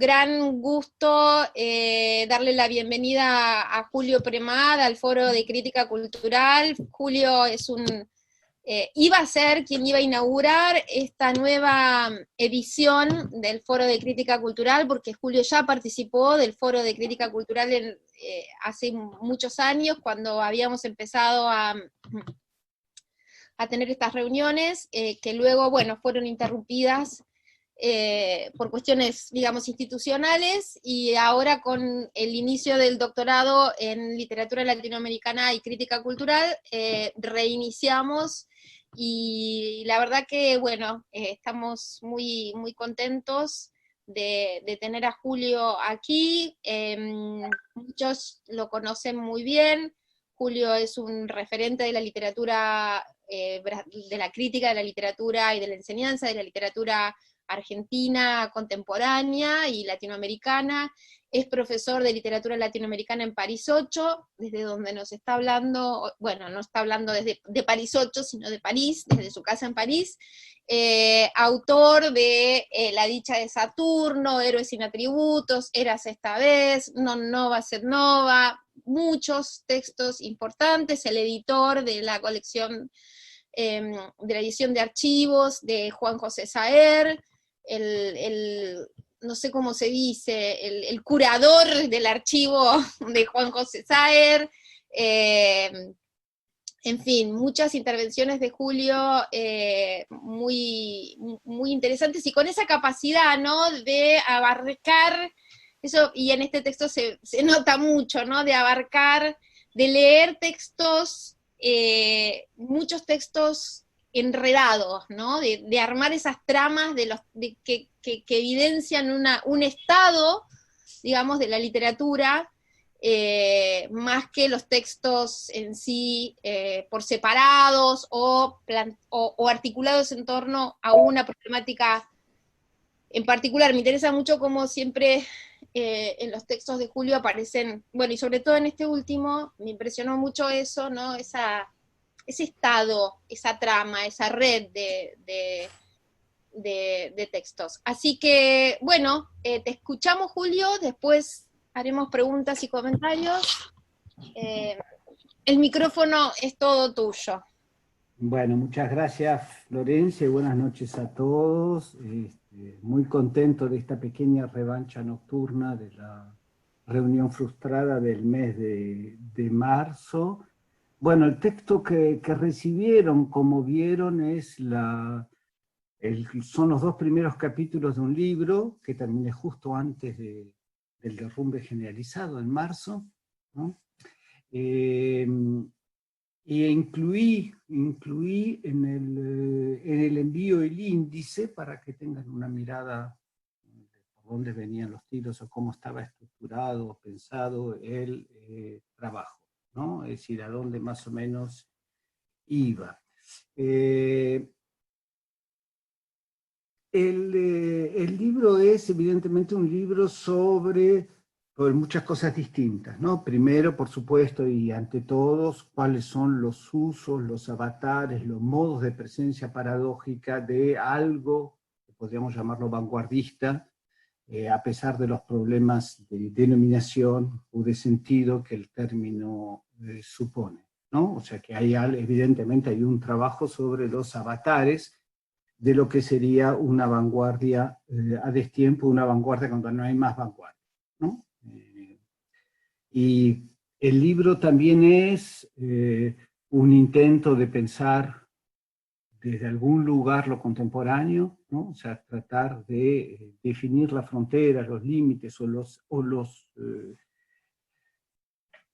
gran gusto darle la bienvenida a Julio Premad al Foro de Crítica Cultural. Julio es iba a ser quien iba a inaugurar esta nueva edición del Foro de Crítica Cultural, porque Julio ya participó del Foro de Crítica Cultural hace muchos años, cuando habíamos empezado a tener estas reuniones, que luego, bueno, fueron interrumpidas por cuestiones, digamos, institucionales, y ahora con el inicio del doctorado en literatura latinoamericana y crítica cultural, reiniciamos, y la verdad que, bueno, estamos muy, muy contentos de tener a Julio aquí. Muchos lo conocen muy bien. Julio es un referente de la literatura, de la crítica de la literatura y de la enseñanza de la literatura argentina contemporánea y latinoamericana. Es profesor de literatura latinoamericana en París 8, desde donde nos está hablando, bueno, no está hablando de París 8, sino de París, desde su casa en París. Autor de La dicha de Saturno, Héroes sin atributos, Eras esta vez, Non nova sed nova, muchos textos importantes, el editor de la colección, de la edición de archivos de Juan José Saer, no sé cómo se dice, el curador del archivo de Juan José Saer, en fin, muchas intervenciones de Julio muy, muy interesantes, y con esa capacidad, ¿no?, de abarcar, eso, y en este texto se nota mucho, ¿no?, de abarcar, de leer textos, muchos textos enredados, ¿no?, de armar esas tramas que evidencian un estado, digamos, de la literatura, más que los textos en sí, por separados o articulados en torno a una problemática en particular. Me interesa mucho cómo siempre en los textos de Julio aparecen, bueno, y sobre todo en este último, me impresionó mucho eso, ¿no?, ese estado, esa trama, esa red de textos. Así que, bueno, te escuchamos, Julio, después haremos preguntas y comentarios. El micrófono es todo tuyo. Bueno, muchas gracias, Florencia, y buenas noches a todos. Muy contento de esta pequeña revancha nocturna de la reunión frustrada del mes de marzo. Bueno, el texto que recibieron, como vieron, son los dos primeros capítulos de un libro que terminé justo antes del derrumbe generalizado en marzo, ¿no? Y incluí en el envío el índice para que tengan una mirada de por dónde venían los tiros o cómo estaba estructurado, pensado el trabajo, ¿no? Es decir, a dónde más o menos iba. El libro es evidentemente un libro sobre muchas cosas distintas, ¿no? Primero, por supuesto, y ante todos, cuáles son los usos, los avatares, los modos de presencia paradójica de algo que podríamos llamarlo vanguardista, a pesar de los problemas de denominación o de sentido que el término supone, ¿no? O sea que evidentemente hay un trabajo sobre los avatares de lo que sería una vanguardia a destiempo, una vanguardia cuando no hay más vanguardia, ¿no? Y el libro también es un intento de pensar desde algún lugar lo contemporáneo, ¿no? O sea, tratar de definir las fronteras, los límites o los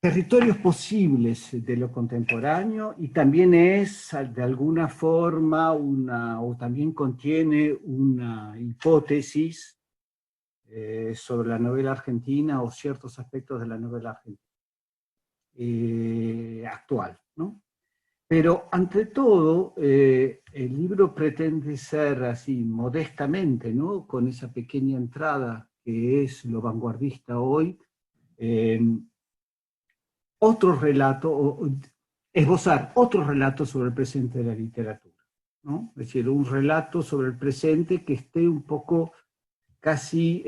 territorios posibles de lo contemporáneo, y también es de alguna forma o también contiene una hipótesis sobre la novela argentina o ciertos aspectos de la novela argentina actual, ¿no? Pero ante todo, el libro pretende ser así modestamente, ¿no?, con esa pequeña entrada que es lo vanguardista hoy, otro relato, esbozar otro relato sobre el presente de la literatura, ¿no? Es decir, un relato sobre el presente que esté un poco casi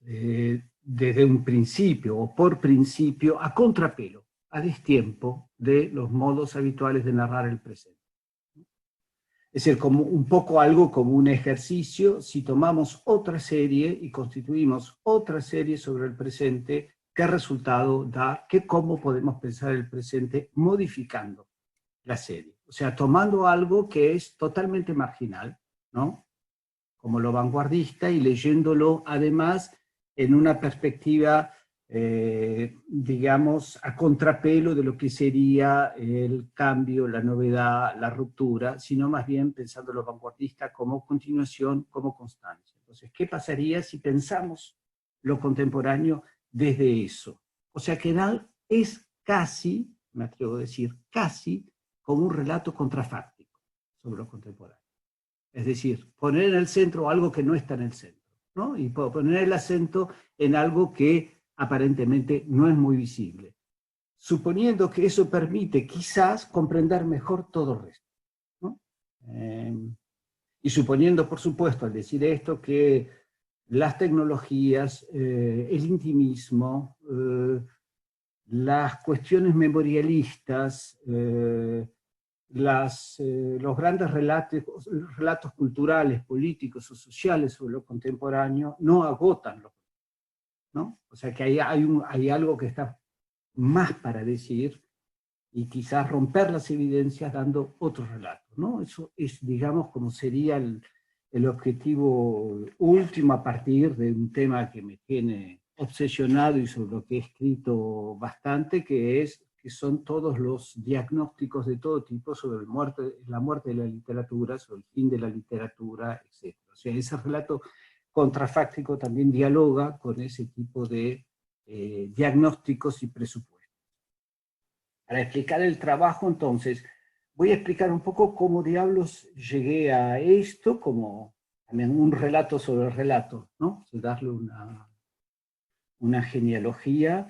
desde un principio, o por principio, a contrapelo, a destiempo de los modos habituales de narrar el presente. Es decir, como un poco algo como un ejercicio, si tomamos otra serie y constituimos otra serie sobre el presente, ¿qué resultado da? ¿Cómo podemos pensar el presente modificando la serie? O sea, tomando algo que es totalmente marginal, ¿no? Como lo vanguardista, y leyéndolo además en una perspectiva, digamos, a contrapelo de lo que sería el cambio, la novedad, la ruptura, sino más bien pensando lo vanguardista como continuación, como constancia. Entonces, ¿qué pasaría si pensamos lo contemporáneo desde eso? O sea, que es casi, me atrevo a decir, casi como un relato contrafáctico sobre lo contemporáneo. Es decir, poner en el centro algo que no está en el centro, ¿no? Y poner el acento en algo que aparentemente no es muy visible, suponiendo que eso permite quizás comprender mejor todo el resto, ¿no? Y suponiendo, por supuesto, al decir esto, que las tecnologías, el intimismo, las cuestiones memorialistas, los grandes relatos culturales, políticos o sociales sobre lo contemporáneo no agotan, ¿no? O sea que hay algo que está más para decir, y quizás romper las evidencias dando otro relato, ¿no? Eso es, digamos, como sería el objetivo último a partir de un tema que me tiene obsesionado y sobre lo que he escrito bastante, que son todos los diagnósticos de todo tipo sobre la muerte de la literatura, sobre el fin de la literatura, etc. O sea, ese relato contrafáctico también dialoga con ese tipo de diagnósticos y presupuestos. Para explicar el trabajo, entonces, voy a explicar un poco cómo diablos llegué a esto, como también un relato sobre el relato, ¿no? O sea, darle una genealogía,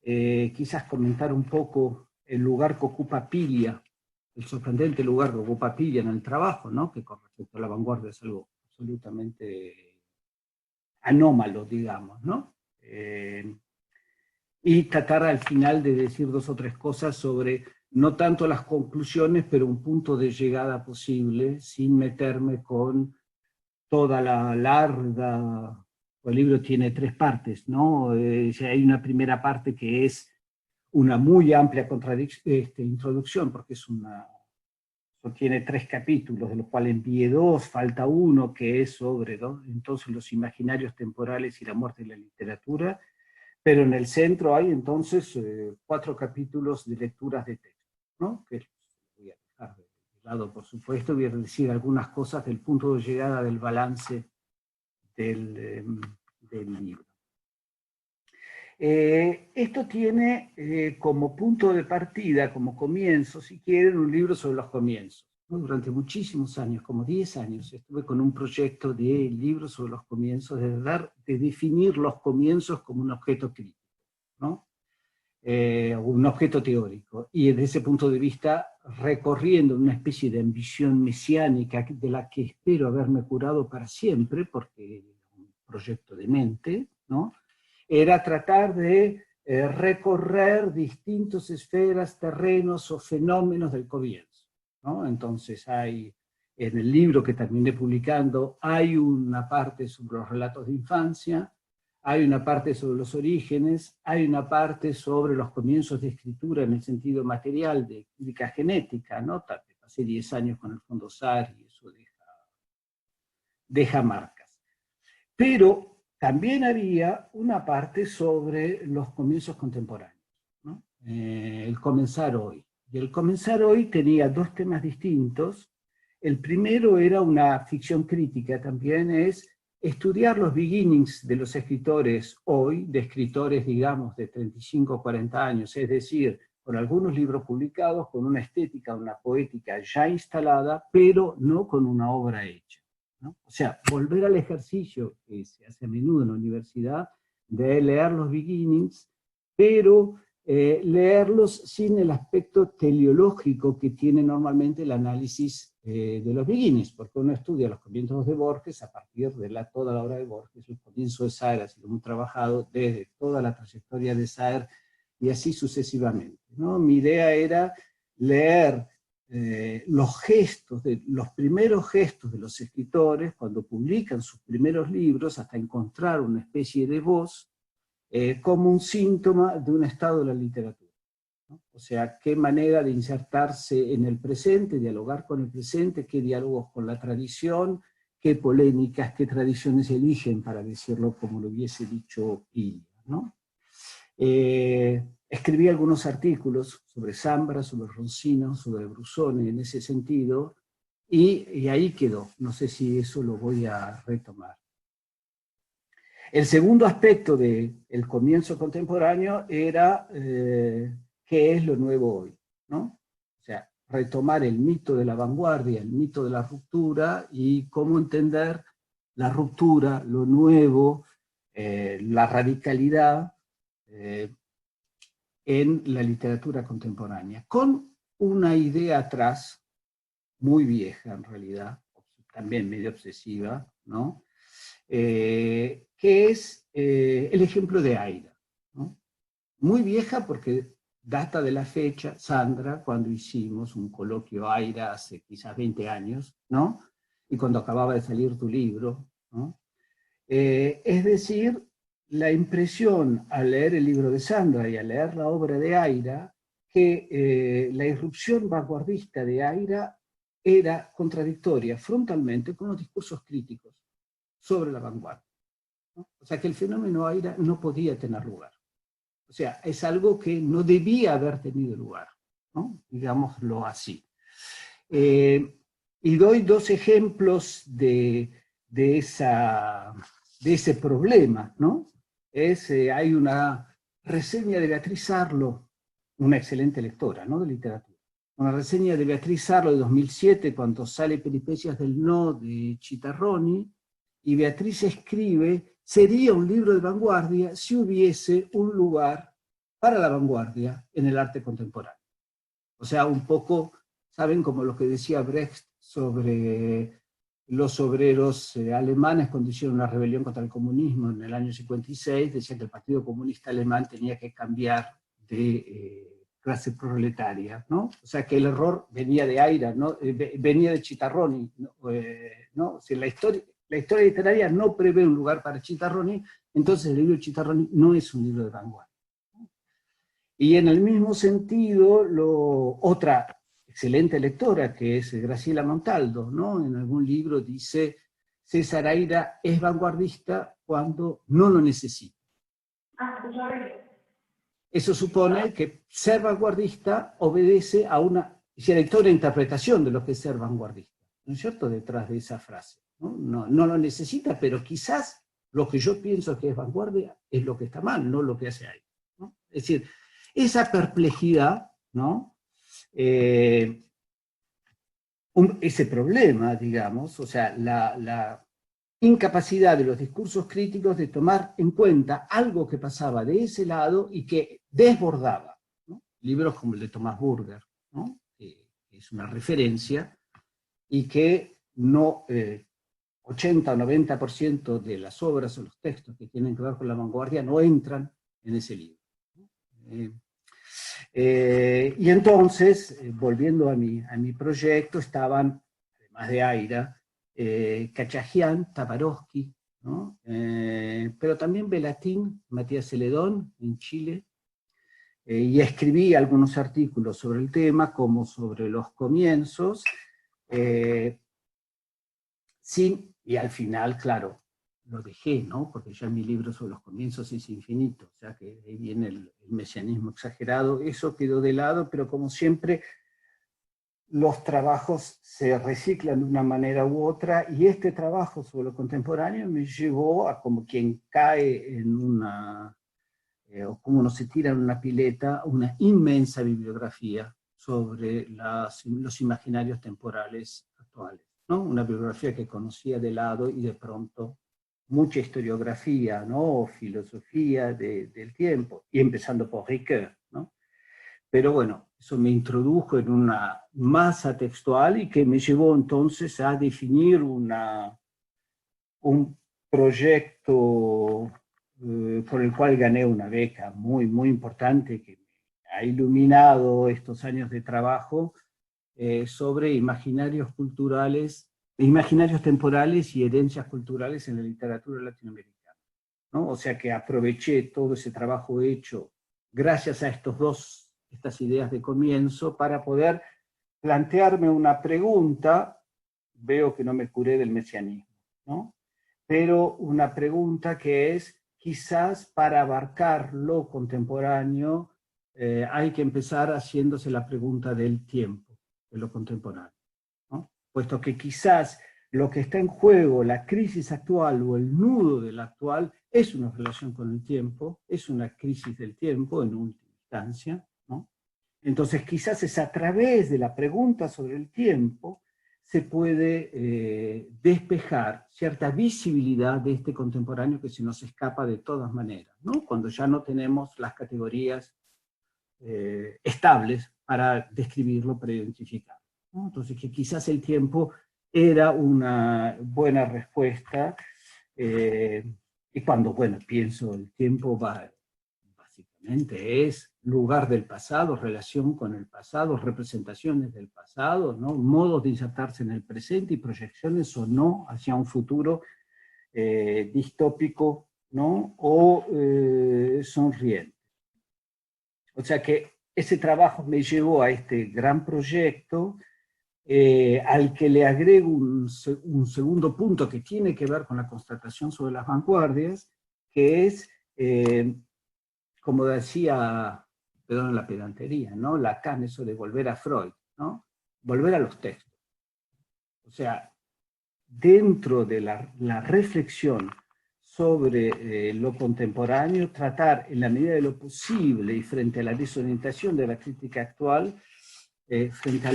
quizás comentar un poco el lugar que ocupa Pilia, el sorprendente lugar que ocupa Pilia en el trabajo, ¿no? Que con respecto a la vanguardia es algo absolutamente anómalo, digamos, ¿no? Y tratar al final de decir dos o tres cosas sobre, no tanto las conclusiones, pero un punto de llegada posible, sin meterme con toda la larga. El libro tiene tres partes, ¿no? Hay una primera parte que es una muy amplia introducción, porque tiene 3 capítulos, de los cuales envié 2, falta uno que es sobre, ¿no? Entonces los imaginarios temporales y la muerte de la literatura, pero en el centro hay entonces 4 capítulos de lecturas de texto, ¿no? Que voy a dejar de lado, por supuesto, voy a decir algunas cosas del punto de llegada del balance del libro. Esto tiene como punto de partida, como comienzo, si quieren, un libro sobre los comienzos, ¿no? Durante muchísimos años, como 10 años, estuve con un proyecto de libro sobre los comienzos, de definir los comienzos como un objeto crítico, ¿no? Un objeto teórico, y desde ese punto de vista recorriendo una especie de ambición mesiánica de la que espero haberme curado para siempre, porque es un proyecto de mente, ¿no? Era tratar de recorrer distintas esferas, terrenos o fenómenos del comienzo, ¿no? Entonces hay, en el libro que terminé publicando, hay una parte sobre los relatos de infancia, hay una parte sobre los orígenes, hay una parte sobre los comienzos de escritura en el sentido material de crítica genética, ¿no? Pasé 10 años con el Fondo SAR y eso deja marcas. Pero también había una parte sobre los comienzos contemporáneos, ¿no? El comenzar hoy. Y el comenzar hoy tenía 2 temas distintos. El primero era una ficción crítica, también es estudiar los beginnings de los escritores hoy, de escritores, digamos, de 35 o 40 años, es decir, con algunos libros publicados, con una estética, una poética ya instalada, pero no con una obra hecha, ¿no? O sea, volver al ejercicio que se hace a menudo en la universidad, de leer los beginnings, pero leerlos sin el aspecto teleológico que tiene normalmente el análisis de los beginnings, porque uno estudia los comienzos de Borges a partir de toda la obra de Borges. El comienzo de Saer ha sido muy trabajado desde toda la trayectoria de Saer y así sucesivamente, ¿no? Mi idea era leer los primeros gestos de los escritores cuando publican sus primeros libros hasta encontrar una especie de voz como un síntoma de un estado de la literatura, ¿no? O sea, qué manera de insertarse en el presente, dialogar con el presente, qué diálogos con la tradición, qué polémicas, qué tradiciones eligen, para decirlo como lo hubiese dicho Ilia, ¿no? Escribí algunos artículos sobre Zambra, sobre Roncino, sobre Brusone en ese sentido, y ahí quedó. No sé si eso lo voy a retomar. El segundo aspecto del comienzo contemporáneo era qué es lo nuevo hoy, ¿no? O sea, retomar el mito de la vanguardia, el mito de la ruptura, y cómo entender la ruptura, lo nuevo, la radicalidad en la literatura contemporánea, con una idea atrás, muy vieja en realidad, también medio obsesiva, ¿no? Que es el ejemplo de Aira, ¿no? Muy vieja porque data de la fecha, Sandra, cuando hicimos un coloquio Aira hace quizás 20 años, ¿no? Y cuando acababa de salir tu libro, ¿no? Es decir, la impresión al leer el libro de Sandra y al leer la obra de Aira, que la irrupción vanguardista de Aira era contradictoria frontalmente con los discursos críticos sobre la vanguardia, ¿no? O sea, que el fenómeno Aira no podía tener lugar. O sea, es algo que no debía haber tenido lugar, ¿no? Digámoslo así. Y doy dos ejemplos de ese problema, ¿no? Hay una reseña de Beatriz Arlo, una excelente lectora, ¿no?, de literatura. Una reseña de Beatriz Arlo de 2007, cuando sale Peripecias del No, de Chitarroni, y Beatriz escribe: sería un libro de vanguardia si hubiese un lugar para la vanguardia en el arte contemporáneo. O sea, un poco, ¿saben?, como lo que decía Brecht sobre los obreros alemanes cuando hicieron una rebelión contra el comunismo en el año 56, decía que el Partido Comunista Alemán tenía que cambiar de clase proletaria, ¿no? O sea, que el error venía de Aira, ¿no? Venía de Chitarroni, ¿no? O sea, la historia literaria no prevé un lugar para Chitarroni, entonces el libro de Chitarroni no es un libro de vanguardia. Y en el mismo sentido, otra excelente lectora, que es Graciela Montaldo, ¿no?, en algún libro dice: César Aira es vanguardista cuando no lo necesita. Eso supone que ser vanguardista obedece a una directora interpretación de lo que es ser vanguardista, ¿no es cierto?, detrás de esa frase, ¿no? No lo necesita, pero quizás lo que yo pienso que es vanguardia es lo que está mal, no lo que hace Aira, ¿no? Es decir, esa perplejidad, ¿no? Ese problema, digamos, o sea, la incapacidad de los discursos críticos de tomar en cuenta algo que pasaba de ese lado y que desbordaba, ¿no? Libros como el de Thomas Burger, ¿no?, que es una referencia, y que no, 80 o 90% de las obras o los textos que tienen que ver con la vanguardia no entran en ese libro. Y entonces, volviendo a mi proyecto, estaban, además de Aira, Cachajian, Tabarovsky, ¿no?, pero también Belatín, Matías Celedón, en Chile, y escribí algunos artículos sobre el tema, como sobre los comienzos, y al final, claro, lo dejé, ¿no?, porque ya mi libro sobre los comienzos es infinito, o sea que ahí viene el mesianismo exagerado, eso quedó de lado, pero como siempre, los trabajos se reciclan de una manera u otra, y este trabajo sobre lo contemporáneo me llevó a, como quien cae en o como uno se tira en una pileta, una inmensa bibliografía sobre los imaginarios temporales actuales, ¿no? Una bibliografía que conocía de lado y de pronto mucha historiografía, ¿no?, o filosofía del tiempo, y empezando por Ricoeur, ¿no? pero bueno, eso me introdujo en una masa textual y que me llevó entonces a definir un proyecto por el cual gané una beca muy, muy importante que me ha iluminado estos años de trabajo sobre imaginarios culturales, imaginarios temporales y herencias culturales en la literatura latinoamericana, ¿no? O sea que aproveché todo ese trabajo hecho gracias a estas ideas de comienzo para poder plantearme una pregunta. Veo que no me curé del mesianismo, ¿no? Pero una pregunta que es, quizás para abarcar lo contemporáneo, hay que empezar haciéndose la pregunta del tiempo, de lo contemporáneo, ¿no? Puesto que quizás lo que está en juego, la crisis actual o el nudo del actual, es una relación con el tiempo, es una crisis del tiempo en última instancia, ¿no? Entonces quizás es a través de la pregunta sobre el tiempo se puede despejar cierta visibilidad de este contemporáneo que se nos escapa de todas maneras, ¿no? Cuando ya no tenemos las categorías estables para describirlo, para identificarlo, ¿no? Entonces que quizás el tiempo era una buena respuesta, y cuando, bueno, pienso el tiempo básicamente es lugar del pasado, relación con el pasado, representaciones del pasado, ¿no? Modos de insertarse en el presente y proyecciones o no hacia un futuro distópico, ¿no? O sonriente. O sea que ese trabajo me llevó a este gran proyecto, al que le agrego un segundo punto que tiene que ver con la constatación sobre las vanguardias, que es, como decía, perdón la pedantería, ¿no? Lacan, eso de volver a Freud, ¿no? Volver a los textos. O sea, dentro de la reflexión sobre lo contemporáneo, tratar en la medida de lo posible y frente a la desorientación de la crítica actual, frente a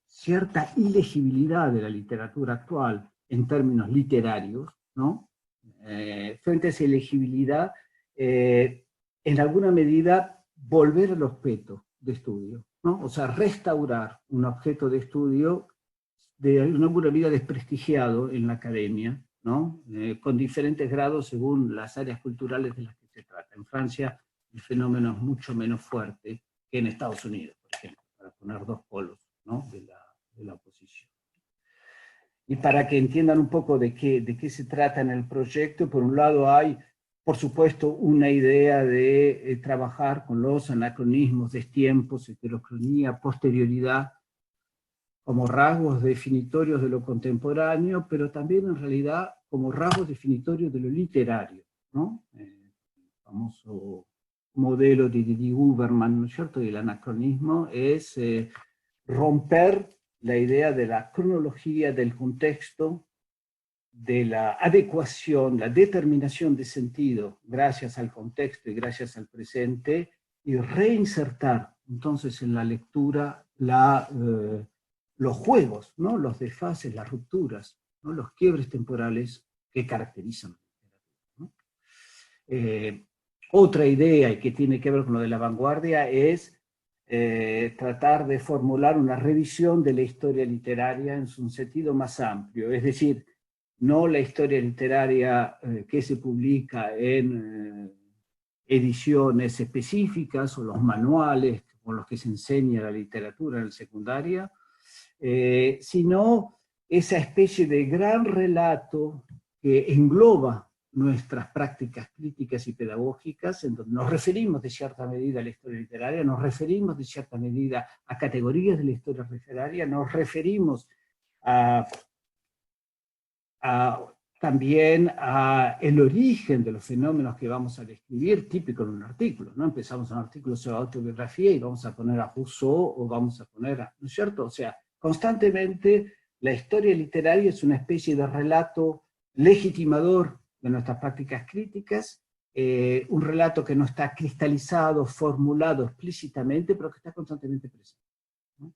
cierta ilegibilidad de la literatura actual en términos literarios, ¿no? Frente a esa ilegibilidad, en alguna medida volver al objeto de estudio, ¿no? O sea, restaurar un objeto de estudio de alguna medida desprestigiado en la academia, ¿no? Con diferentes grados según las áreas culturales de las que se trata. En Francia el fenómeno es mucho menos fuerte que en Estados Unidos, por ejemplo, para poner dos polos, ¿no? de la oposición. Y para que entiendan un poco de qué se trata en el proyecto, por un lado hay, por supuesto, una idea de trabajar con los anacronismos, destiempos, heterocronía, posterioridad, como rasgos definitorios de lo contemporáneo, pero también en realidad como rasgos definitorios de lo literario, ¿no? El famoso modelo de Didi Huberman, ¿no es cierto?, del anacronismo, es romper la idea de la cronología del contexto, de la adecuación, la determinación de sentido gracias al contexto y gracias al presente, y reinsertar entonces en la lectura los juegos, ¿no? Los desfases, las rupturas, ¿no? Los quiebres temporales que caracterizan la literatura, ¿no? Otra idea, y que tiene que ver con lo de la vanguardia, es tratar de formular una revisión de la historia literaria en su sentido más amplio, es decir, no la historia literaria que se publica en ediciones específicas o los manuales con los que se enseña la literatura en la secundaria, sino esa especie de gran relato que engloba nuestras prácticas críticas y pedagógicas, en donde nos referimos de cierta medida a la historia literaria, nos referimos de cierta medida a categorías de la historia literaria, nos referimos también a el origen de los fenómenos que vamos a describir, típico en un artículo, ¿no? Empezamos un artículo sobre autobiografía y vamos a poner a Rousseau o vamos a poner a, ¿no es cierto? O sea, constantemente la historia literaria es una especie de relato legitimador de nuestras prácticas críticas, un relato que no está cristalizado, formulado explícitamente, pero que está constantemente presente, ¿no?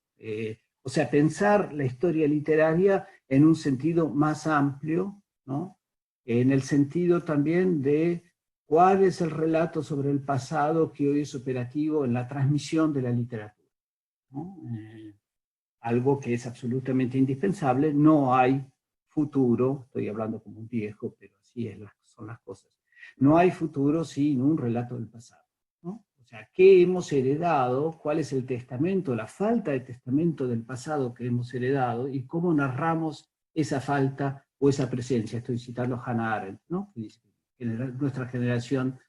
O sea, pensar la historia literaria en un sentido más amplio, ¿no? En el sentido también de ¿Cuál es el relato sobre el pasado que hoy es operativo en la transmisión de la literatura? ¿No? Algo que es absolutamente indispensable. No hay futuro, estoy hablando como un viejo, pero así son las cosas. No hay futuro sin un relato del pasado, ¿no? O sea, ¿qué hemos heredado? ¿Cuál es el testamento, la falta de testamento del pasado que hemos heredado? ¿Y cómo narramos esa falta o esa presencia? Estoy citando a Hannah Arendt, ¿no? Que dice que nuestra generación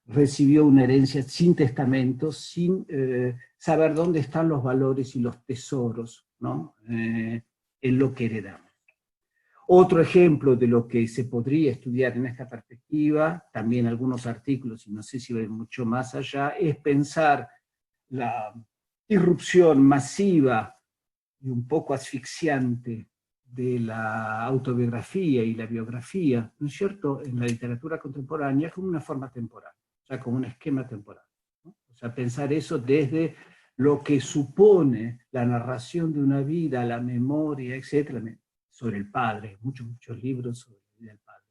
recibió una herencia sin testamento, sin saber dónde están los valores y los tesoros, ¿no? En lo que heredamos. Otro ejemplo de lo que se podría estudiar en esta perspectiva, también algunos artículos, y no sé si ven mucho más allá, es pensar la irrupción masiva y un poco asfixiante de la autobiografía y la biografía, ¿no es cierto?, en la literatura contemporánea como una forma temporal, o sea, como un esquema temporal, ¿no? O sea, pensar eso desde lo que supone la narración de una vida, la memoria, etcétera, sobre el padre, muchos libros sobre la vida del padre.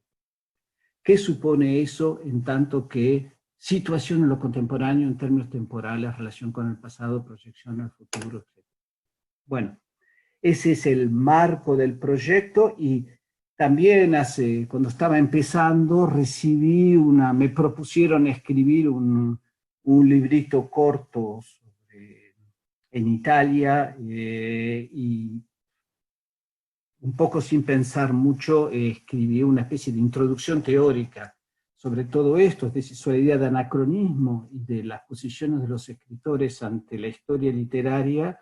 ¿Qué supone eso en tanto que situación en lo contemporáneo en términos temporales, relación con el pasado, proyección al futuro, etcétera? Bueno, ese es el marco del proyecto y también cuando estaba empezando me propusieron escribir un librito corto en Italia y un poco sin pensar mucho escribí una especie de introducción teórica sobre todo esto, es decir, sobre la idea de anacronismo y de las posiciones de los escritores ante la historia literaria.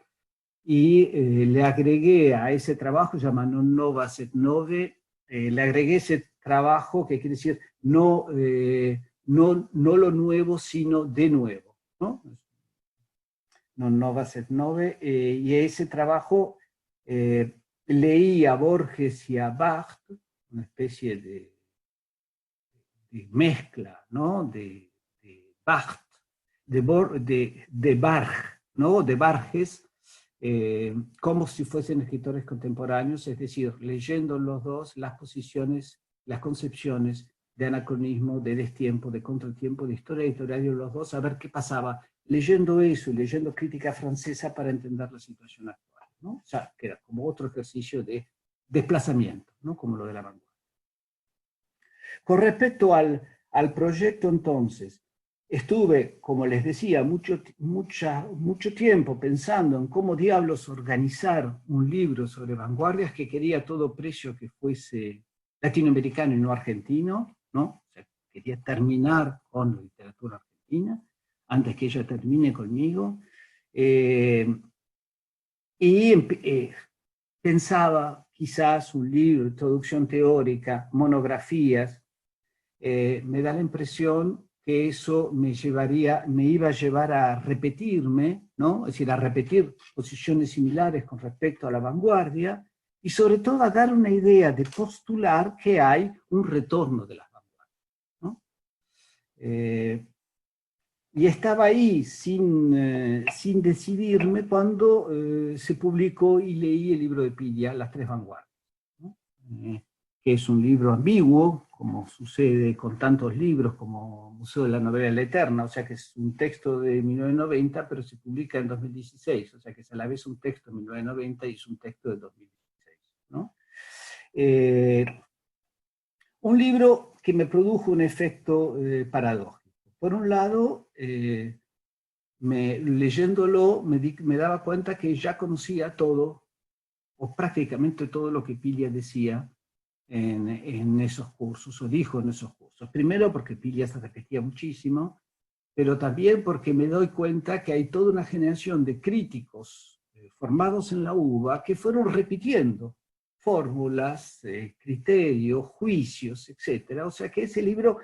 Y le agregué a ese trabajo, se llama Non Novas et Nove, le agregué ese trabajo que quiere decir no lo nuevo, sino de nuevo, ¿no? Non Novas et Nove, y ese trabajo leí a Borges y a Barthes, una especie de mezcla, ¿no? de Barthes, de Barthes, ¿no? De Borges, como si fuesen escritores contemporáneos, es decir, leyendo los dos las posiciones, las concepciones de anacronismo, de destiempo, de contratiempo, de historia editorial de los dos, a ver qué pasaba, leyendo eso y leyendo crítica francesa para entender la situación actual, ¿no? O sea, que era como otro ejercicio de desplazamiento, ¿no? Como lo de la vanguardia. Con respecto al proyecto entonces, estuve, como les decía, mucho tiempo pensando en cómo diablos organizar un libro sobre vanguardias que quería a todo precio que fuese latinoamericano y no argentino, ¿no? O sea, quería terminar con la literatura argentina antes que ella termine conmigo. Pensaba quizás un libro, introducción teórica, monografías. Me da la impresión que eso me iba a llevar a repetirme, ¿no? Es decir, a repetir posiciones similares con respecto a la vanguardia, y sobre todo a dar una idea de postular que hay un retorno de las vanguardias, ¿no? Y estaba ahí sin decidirme cuando se publicó y leí el libro de Piglia, Las Tres Vanguardias, ¿no? Que es un libro ambiguo, como sucede con tantos libros como Museo de la Novela Eterna, o sea que es un texto de 1990, pero se publica en 2016, o sea que es a la vez un texto de 1990 y es un texto de 2016, ¿no? Un libro que me produjo un efecto paradójico. Por un lado, leyéndolo me daba cuenta que ya conocía todo, o prácticamente todo lo que Piglia decía en esos cursos, o dijo en esos cursos. Primero porque Piglia se repetía muchísimo, pero también porque me doy cuenta que hay toda una generación de críticos formados en la UBA que fueron repitiendo fórmulas, criterios, juicios, etc. O sea que ese libro,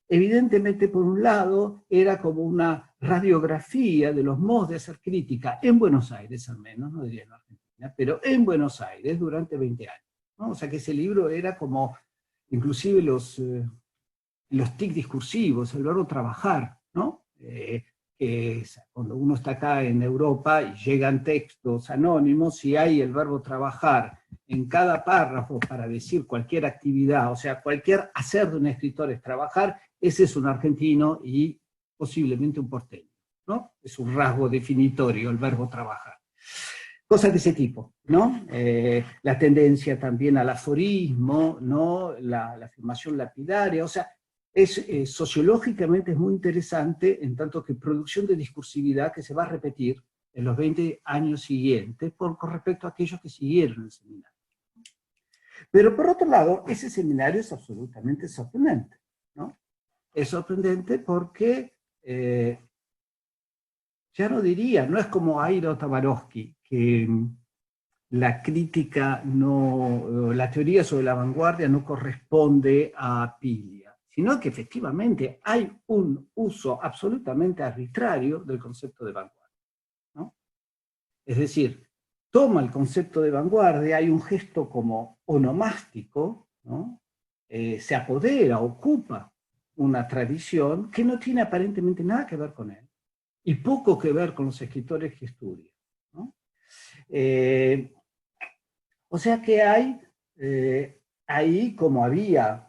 evidentemente, por un lado, era como una radiografía de los modos de hacer crítica, en Buenos Aires al menos, no diría en Argentina, pero en Buenos Aires durante 20 años, ¿no? O sea que ese libro era como, inclusive los tics discursivos, el verbo trabajar, ¿no? que es cuando uno está acá en Europa y llegan textos anónimos, si hay el verbo trabajar en cada párrafo para decir cualquier actividad, o sea, cualquier hacer de un escritor es trabajar, ese es un argentino y posiblemente un porteño, ¿no? Es un rasgo definitorio el verbo trabajar. Cosas de ese tipo, ¿no? La tendencia también al aforismo, ¿no? La afirmación lapidaria, o sea, sociológicamente es muy interesante en tanto que producción de discursividad que se va a repetir en los 20 años siguientes con respecto a aquellos que siguieron el seminario. Pero por otro lado, ese seminario es absolutamente sorprendente, ¿no? Es sorprendente porque, ya no diría, no es como Aira Tabarovsky, que la crítica no, la teoría sobre la vanguardia no corresponde a Piglia, sino que efectivamente hay un uso absolutamente arbitrario del concepto de vanguardia, ¿no? Es decir, toma el concepto de vanguardia, hay un gesto como onomástico, ¿no? Se apodera, ocupa una tradición que no tiene aparentemente nada que ver con él, y poco que ver con los escritores que estudian, ¿no? O sea que hay ahí, como había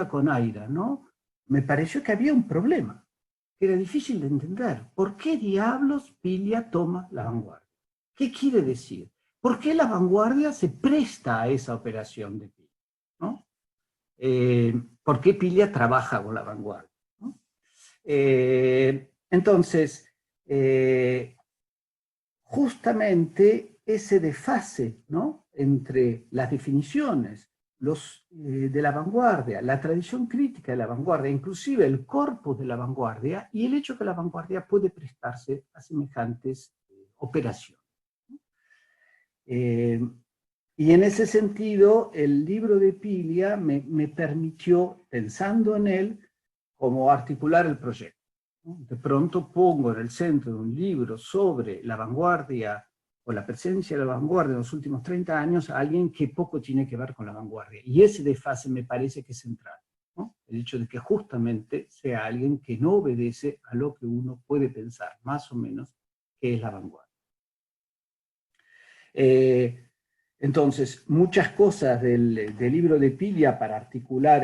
con Aira, ¿no? Me pareció que había un problema, que era difícil de entender. ¿Por qué diablos Piglia toma la vanguardia? ¿Qué quiere decir? ¿Por qué la vanguardia se presta a esa operación de Piglia, ¿no? ¿Por qué Piglia trabaja con la vanguardia, ¿no? Entonces, justamente ese desfase, ¿no?, entre las definiciones de la vanguardia, la tradición crítica de la vanguardia, inclusive el corpus de la vanguardia, y el hecho que la vanguardia puede prestarse a semejantes operaciones. Y en ese sentido, el libro de Piglia me permitió, pensando en él, como articular el proyecto. De pronto pongo en el centro de un libro sobre la vanguardia o la presencia de la vanguardia en los últimos 30 años a alguien que poco tiene que ver con la vanguardia. Y ese desfase me parece que es central, ¿no? El hecho de que justamente sea alguien que no obedece a lo que uno puede pensar, más o menos, que es la vanguardia. Entonces, muchas cosas del libro de Piglia para articular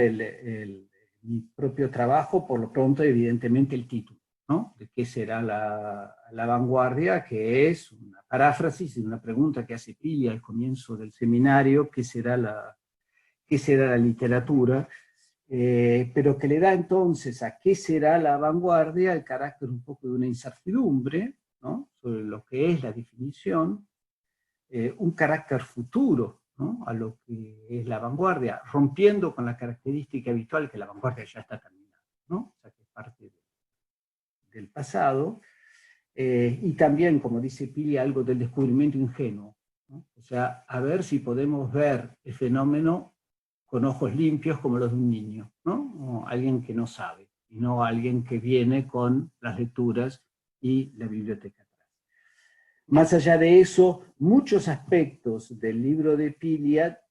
mi propio trabajo, por lo pronto, evidentemente, el título, ¿no? De qué será la vanguardia, que es una paráfrasis de una pregunta que hace Piglia al comienzo del seminario: ¿qué será la literatura? Pero que le da entonces a qué será la vanguardia el carácter un poco de una incertidumbre, ¿no?, sobre lo que es la definición, un carácter futuro, ¿no?, a lo que es la vanguardia, rompiendo con la característica habitual que la vanguardia ya está terminada, ¿no? O sea, que es parte del pasado, y también, como dice Piglia, algo del descubrimiento ingenuo, ¿no? O sea, a ver si podemos ver el fenómeno con ojos limpios como los de un niño, ¿no? O alguien que no sabe, y no alguien que viene con las lecturas y la biblioteca. Más allá de eso, muchos aspectos del libro de Piglia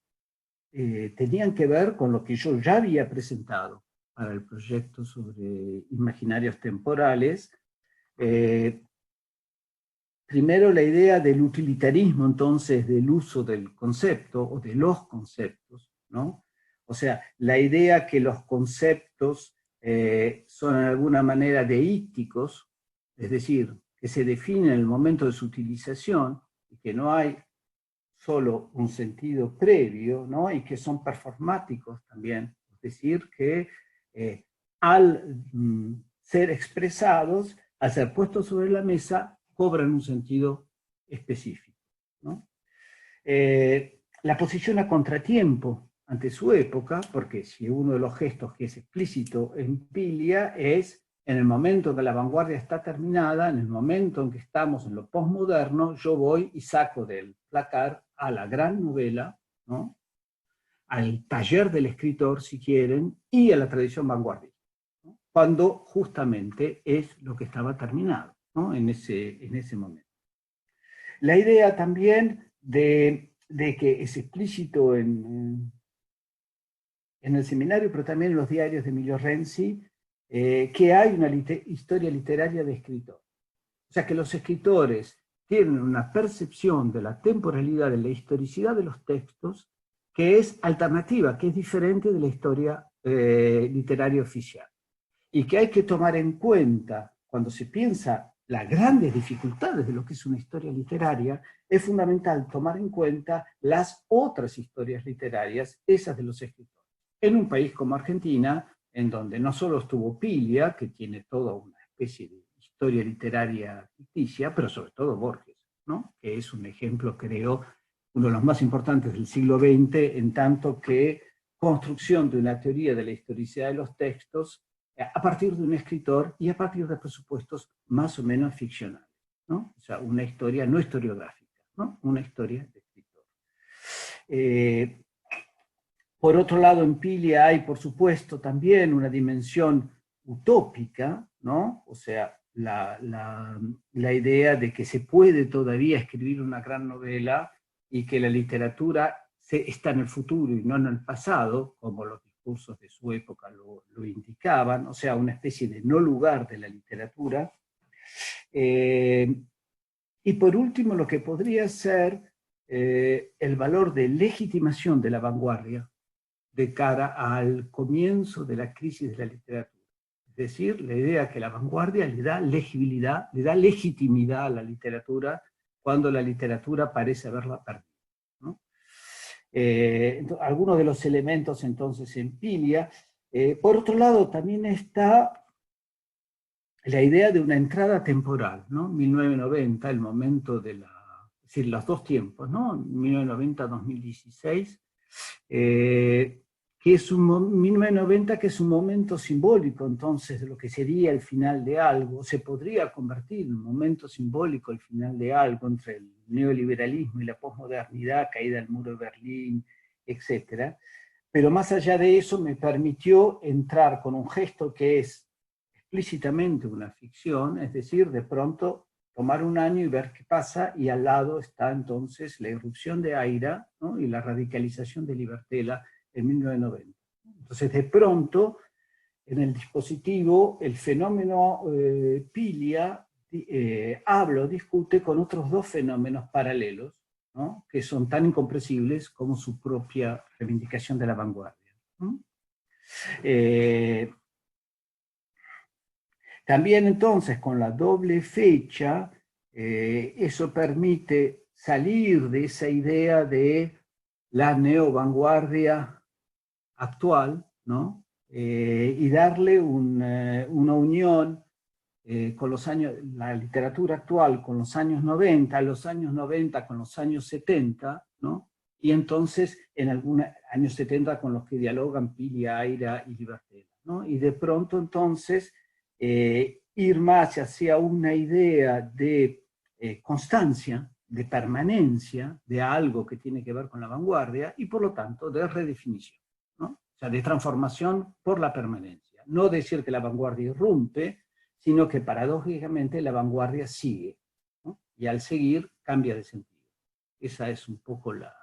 tenían que ver con lo que yo ya había presentado para el proyecto sobre imaginarios temporales. Primero, la idea del utilitarismo, entonces, del uso del concepto o de los conceptos, ¿no? O sea, la idea que los conceptos son en alguna manera deícticos, es decir, que se define en el momento de su utilización y que no hay solo un sentido previo, ¿no?, y que son performáticos también, es decir, que al ser expresados, al ser puestos sobre la mesa, cobran un sentido específico, ¿no? La posición a contratiempo ante su época, porque si uno de los gestos que es explícito en Piglia es en el momento en que la vanguardia está terminada, en el momento en que estamos en lo posmoderno, yo voy y saco del placar a la gran novela, ¿no?, al taller del escritor, si quieren, y a la tradición vanguardista, ¿no?, cuando justamente es lo que estaba terminado, ¿no?, en ese momento. La idea también de que es explícito en el seminario, pero también en los diarios de Emilio Renzi, que hay una historia literaria de escritor. O sea que los escritores tienen una percepción de la temporalidad, de la historicidad de los textos, que es alternativa, que es diferente de la historia literaria oficial. Y que hay que tomar en cuenta, cuando se piensa las grandes dificultades de lo que es una historia literaria, es fundamental tomar en cuenta las otras historias literarias, esas de los escritores. En un país como Argentina, en donde no solo estuvo Pilia, que tiene toda una especie de historia literaria ficticia, pero sobre todo Borges, ¿no? Que es un ejemplo, creo, uno de los más importantes del siglo XX, en tanto que construcción de una teoría de la historicidad de los textos a partir de un escritor y a partir de presupuestos más o menos ficcionales, ¿no? O sea, una historia no historiográfica, ¿no? Una historia de escritor. Por otro lado, en Pilia hay, por supuesto, también una dimensión utópica, ¿no? O sea, la idea de que se puede todavía escribir una gran novela y que la literatura está en el futuro y no en el pasado, como los discursos de su época lo indicaban, o sea, una especie de no lugar de la literatura. Y por último, lo que podría ser el valor de legitimación de la vanguardia de cara al comienzo de la crisis de la literatura. Es decir, la idea que la vanguardia le da legibilidad, le da legitimidad a la literatura cuando la literatura parece haberla perdido, ¿no? Algunos de los elementos entonces en Pilia. Por otro lado, también está la idea de una entrada temporal, ¿no? 1990, el momento de es decir, los dos tiempos, ¿no? 1990-2016, que es 1990, que es un momento simbólico, entonces, de lo que sería el final de algo. Se podría convertir en un momento simbólico el final de algo entre el neoliberalismo y la posmodernidad, caída del muro de Berlín, etc. Pero más allá de eso, me permitió entrar con un gesto que es explícitamente una ficción, es decir, de pronto tomar un año y ver qué pasa, y al lado está entonces la irrupción de Aira, ¿no? Y la radicalización de Libertela en 1990. Entonces, de pronto, en el dispositivo, el fenómeno Pilia habla o discute con otros dos fenómenos paralelos, ¿no? Que son tan incomprensibles como su propia reivindicación de la vanguardia, ¿no? También entonces, con la doble fecha, eso permite salir de esa idea de la neovanguardia actual, ¿no? Y darle una unión con los años, la literatura actual con los años 90, los años 90 con los años 70, ¿no? Y entonces en algunos años 70 con los que dialogan Pilia, Aira y Libertela, ¿no? Y de pronto entonces ir más hacia una idea de constancia, de permanencia de algo que tiene que ver con la vanguardia y por lo tanto de redefinición, ¿no? O sea, de transformación por la permanencia. No decir que la vanguardia irrumpe, sino que paradójicamente la vanguardia sigue, ¿no? Y al seguir cambia de sentido. Esa es un poco la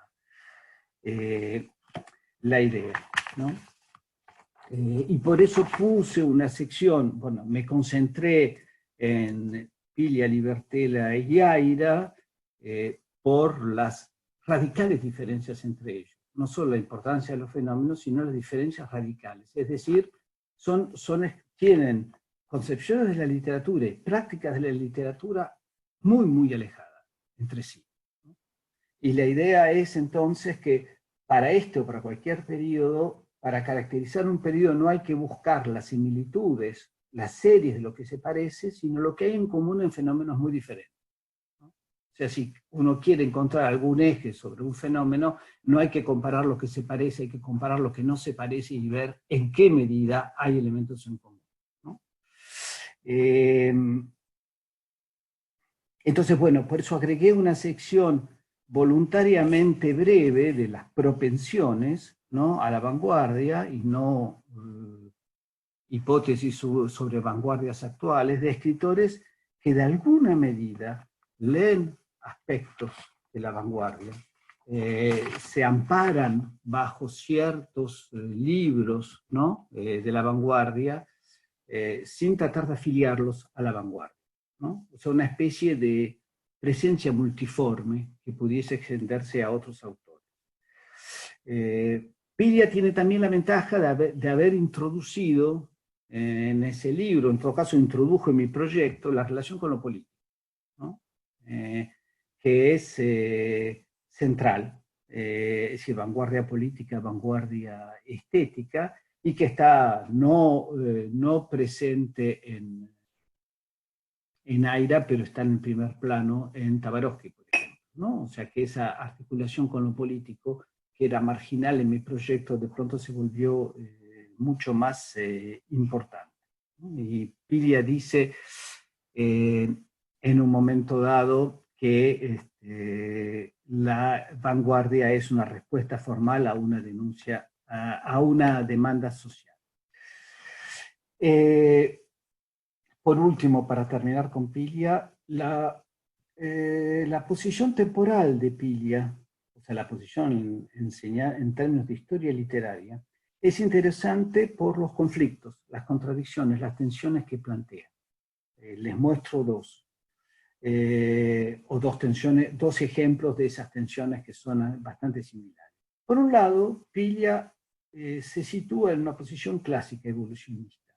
idea, ¿no? Y por eso puse una sección, bueno, me concentré en Pilia, Libertela y Aira por las radicales diferencias entre ellos. No solo la importancia de los fenómenos, sino las diferencias radicales. Es decir, tienen concepciones de la literatura y prácticas de la literatura muy, muy alejadas entre sí, ¿no? Y la idea es entonces que para este o para cualquier periodo, para caracterizar un periodo no hay que buscar las similitudes, las series de lo que se parece, sino lo que hay en común en fenómenos muy diferentes, ¿no? O sea, si uno quiere encontrar algún eje sobre un fenómeno, no hay que comparar lo que se parece, hay que comparar lo que no se parece y ver en qué medida hay elementos en común, ¿no? Entonces, bueno, por eso agregué una sección voluntariamente breve de las propensiones, ¿no?, a la vanguardia y no hipótesis sobre vanguardias actuales, de escritores que de alguna medida leen aspectos de la vanguardia, se amparan bajo ciertos libros, ¿no?, de la vanguardia, sin tratar de afiliarlos a la vanguardia, ¿no? O sea, una especie de presencia multiforme que pudiese extenderse a otros autores. Piglia tiene también la ventaja de haber introducido en ese libro, en todo caso introdujo en mi proyecto, la relación con lo político, ¿no? Que es central, es decir, vanguardia política, vanguardia estética, y que está no presente en Aira, pero está en el primer plano en Tabarovsky, por ejemplo, ¿no? O sea que esa articulación con lo político, que era marginal en mi proyecto, de pronto se volvió mucho más importante, ¿no? Y Piglia dice en un momento dado que la vanguardia es una respuesta formal a una denuncia, a una demanda social. Por último, para terminar con Piglia, la posición temporal de Piglia, o sea, la posición en términos de historia literaria, es interesante por los conflictos, las contradicciones, las tensiones que plantea. Les muestro dos ejemplos de esas tensiones que son bastante similares. Por un lado, Piglia se sitúa en una posición clásica evolucionista.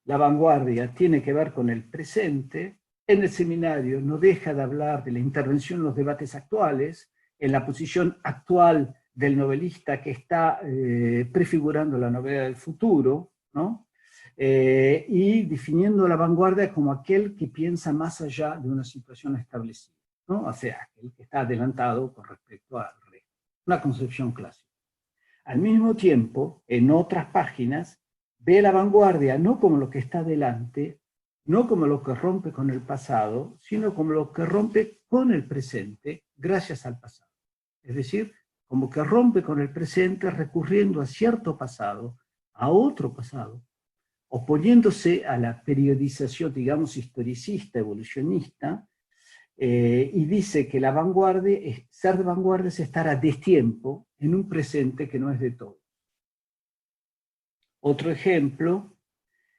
La vanguardia tiene que ver con el presente. En el seminario no deja de hablar de la intervención en los debates actuales, en la posición actual del novelista que está prefigurando la novela del futuro, ¿no? Y definiendo la vanguardia como aquel que piensa más allá de una situación establecida, ¿no? O sea, aquel que está adelantado con respecto al resto. Una concepción clásica. Al mismo tiempo, en otras páginas, ve la vanguardia no como lo que está delante, no como lo que rompe con el pasado, sino como lo que rompe con el presente gracias al pasado. Es decir, como que rompe con el presente recurriendo a cierto pasado, a otro pasado, oponiéndose a la periodización, digamos, historicista, evolucionista, y dice que la vanguardia, ser de vanguardia es estar a destiempo en un presente que no es de todo. Otro ejemplo,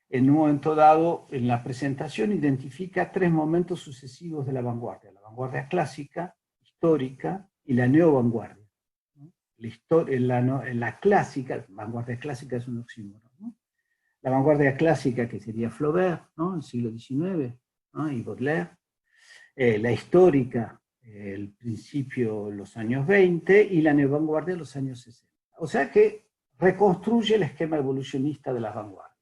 en un momento dado, en la presentación identifica 3 momentos sucesivos de la vanguardia clásica, histórica y la neovanguardia. La clásica, vanguardia clásica es un oxímoron, ¿no? La vanguardia clásica, que sería Flaubert, ¿no? El siglo XIX, ¿no? Y Baudelaire. La histórica, el principio, los años 20, y la neovanguardia, los años 60. O sea que reconstruye el esquema evolucionista de las vanguardias.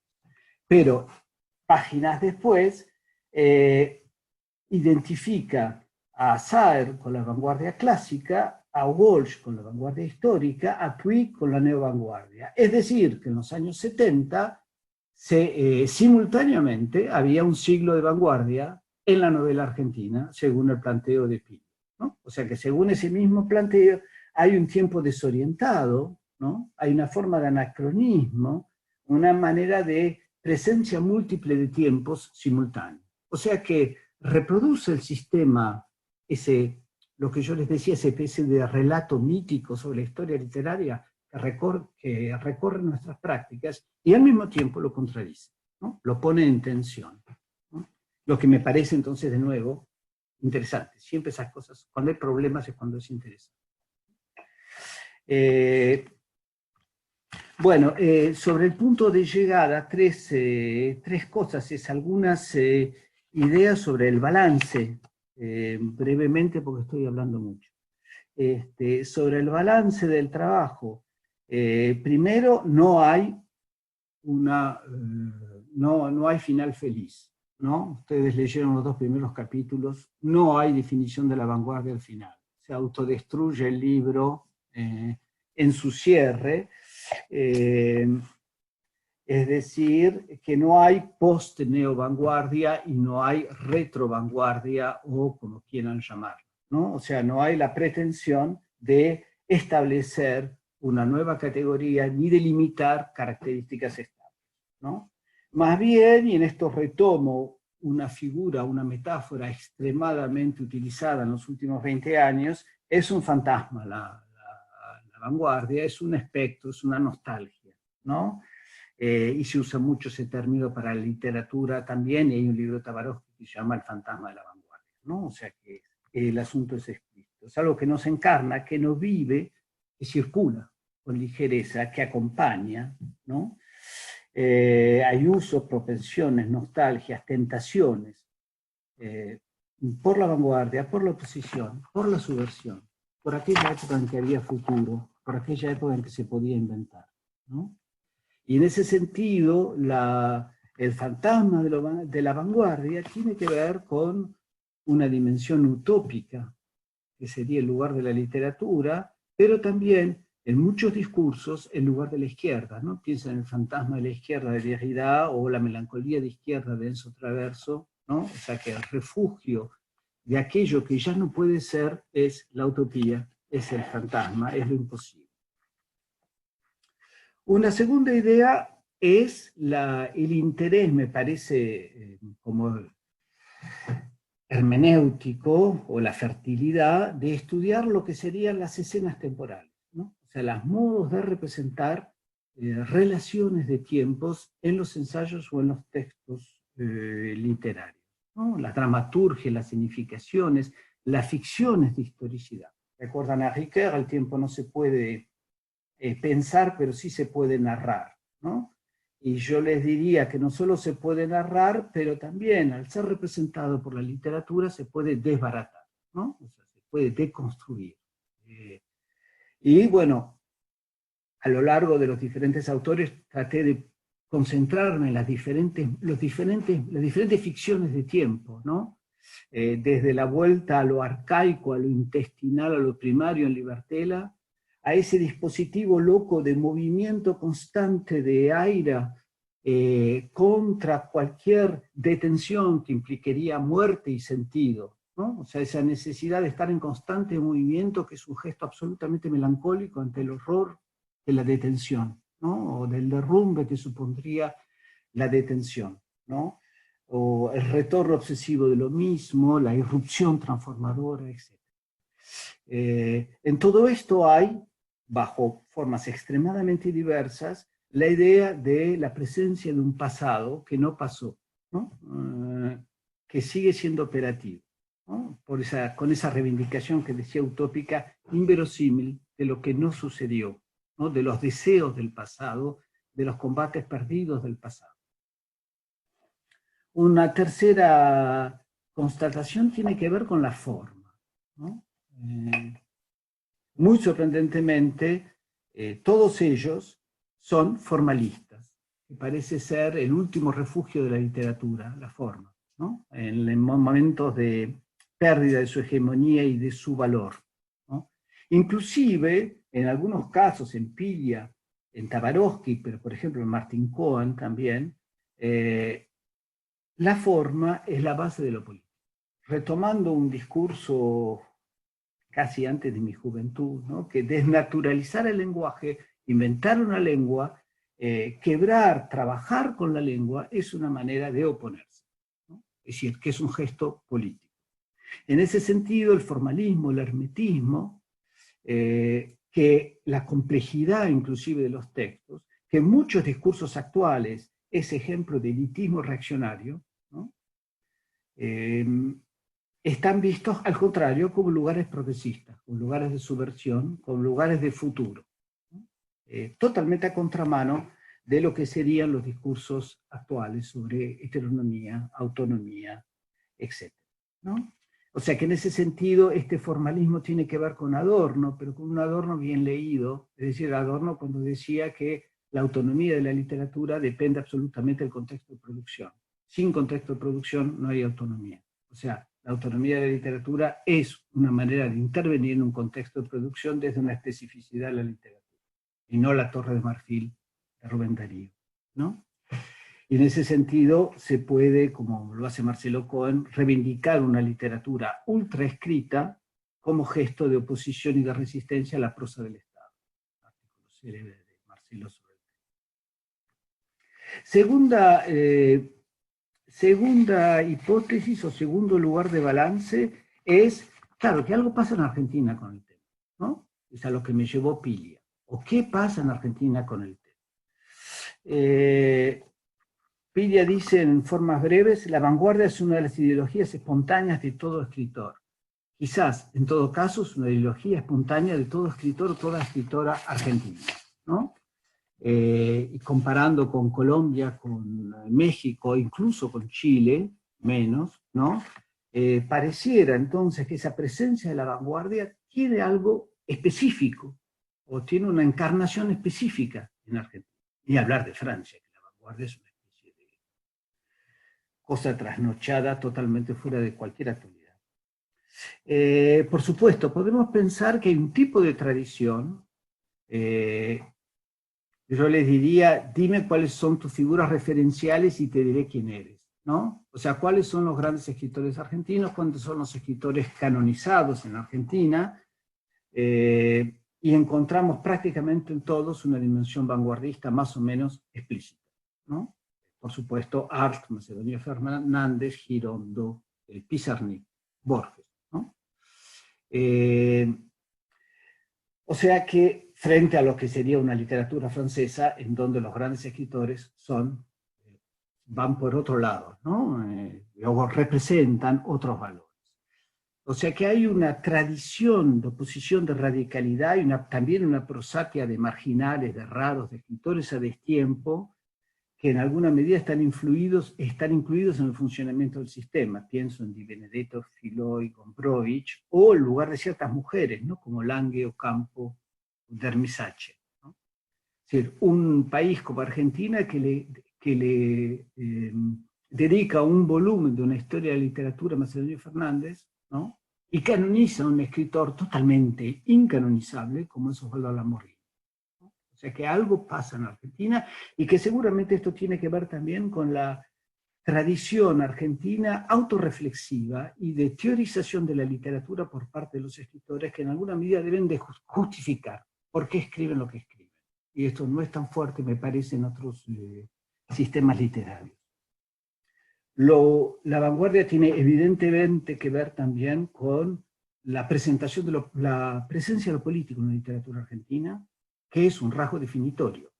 Pero páginas después identifica a Saer con la vanguardia clásica, a Walsh con la vanguardia histórica, a Puig con la neovanguardia. Es decir, que en los años 70 simultáneamente había un siglo de vanguardia en la novela argentina, según el planteo de Piglia, ¿no? O sea que según ese mismo planteo hay un tiempo desorientado, ¿no? Hay una forma de anacronismo, una manera de presencia múltiple de tiempos simultáneos. O sea que reproduce el sistema, lo que yo les decía, esa especie de relato mítico sobre la historia literaria que recorre nuestras prácticas, y al mismo tiempo lo contradice, ¿no? Lo pone en tensión, ¿no? Lo que me parece entonces, de nuevo, interesante. Siempre esas cosas, cuando hay problemas es cuando es interesante. Bueno, sobre el punto de llegada, tres cosas, algunas ideas sobre el balance, brevemente porque estoy hablando mucho. Sobre el balance del trabajo, primero, no hay final feliz, ¿no? Ustedes leyeron los 2 primeros capítulos, no hay definición de la vanguardia al final. Se autodestruye el libro en su cierre, es decir, que no hay post-neovanguardia y no hay retro-vanguardia, o como quieran llamarlo, ¿no? O sea, no hay la pretensión de establecer una nueva categoría ni de limitar características estables, ¿no? Más bien, y en esto retomo una figura, una metáfora extremadamente utilizada en los últimos 20 años, es un fantasma la vanguardia, es un espectro, es una nostalgia, ¿no? y se usa mucho ese término para la literatura también, y hay un libro de Tabarovsky que se llama El fantasma de la vanguardia, ¿no? O sea que el asunto es explícito, es algo que nos encarna, que nos vive, que circula con ligereza, que acompaña, ¿no? Hay usos, propensiones, nostalgias, tentaciones, por la vanguardia, por la oposición, por la subversión, por aquella época en que había futuro, por aquella época en que se podía inventar, ¿no? Y en ese sentido, el fantasma de la vanguardia tiene que ver con una dimensión utópica, que sería el lugar de la literatura, pero también en muchos discursos el lugar de la izquierda, ¿no? Piensa en el fantasma de la izquierda de Derrida o la melancolía de izquierda de Enzo Traverso, ¿no? O sea que el refugio de aquello que ya no puede ser es la utopía, es el fantasma, es lo imposible. Una segunda idea es el interés, me parece, como hermenéutico o la fertilidad de estudiar lo que serían las escenas temporales, ¿no? O sea, los modos de representar relaciones de tiempos en los ensayos o en los textos literarios, ¿no? La dramaturgia, las significaciones, las ficciones de historicidad. Recuerdan a Ricoeur, el tiempo no se puede pensar, pero sí se puede narrar, ¿no? Y yo les diría que no solo se puede narrar, pero también al ser representado por la literatura se puede desbaratar, ¿no? O sea, se puede deconstruir. Y bueno, a lo largo de los diferentes autores traté de concentrarme en las diferentes ficciones de tiempo, ¿no? Desde la vuelta a lo arcaico, a lo intestinal, a lo primario en Libertela, a ese dispositivo loco de movimiento constante de aire contra cualquier detención que implicaría muerte y sentido, ¿no? O sea, esa necesidad de estar en constante movimiento, que es un gesto absolutamente melancólico ante el horror de la detención, ¿no? O del derrumbe que supondría la detención, ¿no? O el retorno obsesivo de lo mismo, la irrupción transformadora, etc. En todo esto hay, bajo formas extremadamente diversas, la idea de la presencia de un pasado que no pasó, ¿no? Que sigue siendo operativo, ¿no? Con esa reivindicación que decía utópica, inverosímil de lo que no sucedió, ¿no? De los deseos del pasado, de los combates perdidos del pasado. Una tercera constatación tiene que ver con la forma, ¿no? Muy sorprendentemente, todos ellos son formalistas, que parece ser el último refugio de la literatura, la forma, ¿no? En momentos de pérdida de su hegemonía y de su valor, ¿no? Inclusive, en algunos casos, en Pilia, en Tabarovsky, pero por ejemplo en Martin Cohen también, la forma es la base de lo político. Retomando un discurso casi antes de mi juventud, ¿no? Que desnaturalizar el lenguaje, inventar una lengua, quebrar, trabajar con la lengua, es una manera de oponerse, ¿no? Es decir, que es un gesto político. En ese sentido, el formalismo, el hermetismo, que la complejidad inclusive de los textos, que en muchos discursos actuales es ejemplo de elitismo reaccionario, ¿no? Están vistos, al contrario, como lugares progresistas, como lugares de subversión, como lugares de futuro. Totalmente a contramano de lo que serían los discursos actuales sobre heteronomía, autonomía, etc., ¿no? O sea que en ese sentido este formalismo tiene que ver con Adorno, pero con un Adorno bien leído, es decir, Adorno cuando decía que la autonomía de la literatura depende absolutamente del contexto de producción. Sin contexto de producción no hay autonomía. O sea, la autonomía de la literatura es una manera de intervenir en un contexto de producción desde una especificidad de la literatura, y no la Torre de Marfil de Rubén Darío, ¿no? Y en ese sentido se puede, como lo hace Marcelo Cohen, reivindicar una literatura ultra escrita como gesto de oposición y de resistencia a la prosa del Estado. Artículo célebre de Marcelo sobre el tema. Segunda hipótesis o segundo lugar de balance es, claro, que algo pasa en Argentina con el tema, ¿no? Es a lo que me llevó Pilia. ¿O qué pasa en Argentina con el tema? Piria dice en formas breves, la vanguardia es una de las ideologías espontáneas de todo escritor. Quizás, en todo caso, es una ideología espontánea de todo escritor o toda escritora argentina, ¿no? Y comparando con Colombia, con México, incluso con Chile, menos, ¿no? Pareciera entonces que esa presencia de la vanguardia tiene algo específico, o tiene una encarnación específica en Argentina. Ni hablar de Francia, que la vanguardia es una especie de cosa trasnochada totalmente fuera de cualquier actualidad. Por supuesto, podemos pensar que hay un tipo de tradición, yo les diría, dime cuáles son tus figuras referenciales y te diré quién eres, ¿no? O sea, cuáles son los grandes escritores argentinos, cuáles son los escritores canonizados en Argentina, y encontramos prácticamente en todos una dimensión vanguardista más o menos explícita, ¿no? Por supuesto, Arlt, Macedonio Fernández, Girondo, Pizarnik, Borges, ¿no? O sea que frente a lo que sería una literatura francesa, en donde los grandes escritores van por otro lado, ¿no? O representan otros valores. O sea que hay una tradición de oposición de radicalidad y también una prosapia de marginales, de raros, de escritores a destiempo, que en alguna medida están incluidos en el funcionamiento del sistema. Pienso en Di Benedetto, Filoi, Gombrowicz, o el lugar de ciertas mujeres, ¿no? Como Lange, Ocampo, Dermisace, ¿no? Es decir, un país como Argentina que le dedica un volumen de una historia de la literatura a Macedonio Fernández, ¿no? Y canoniza a un escritor totalmente incanonizable como es Osvaldo Lamborghini. O sea que algo pasa en Argentina y que seguramente esto tiene que ver también con la tradición argentina autorreflexiva y de teorización de la literatura por parte de los escritores que en alguna medida deben de justificar por qué escriben lo que escriben. Y esto no es tan fuerte, me parece, en otros sistemas literarios. La vanguardia tiene evidentemente que ver también con la presentación la presencia de lo político en la literatura argentina, que es un rasgo definitorio,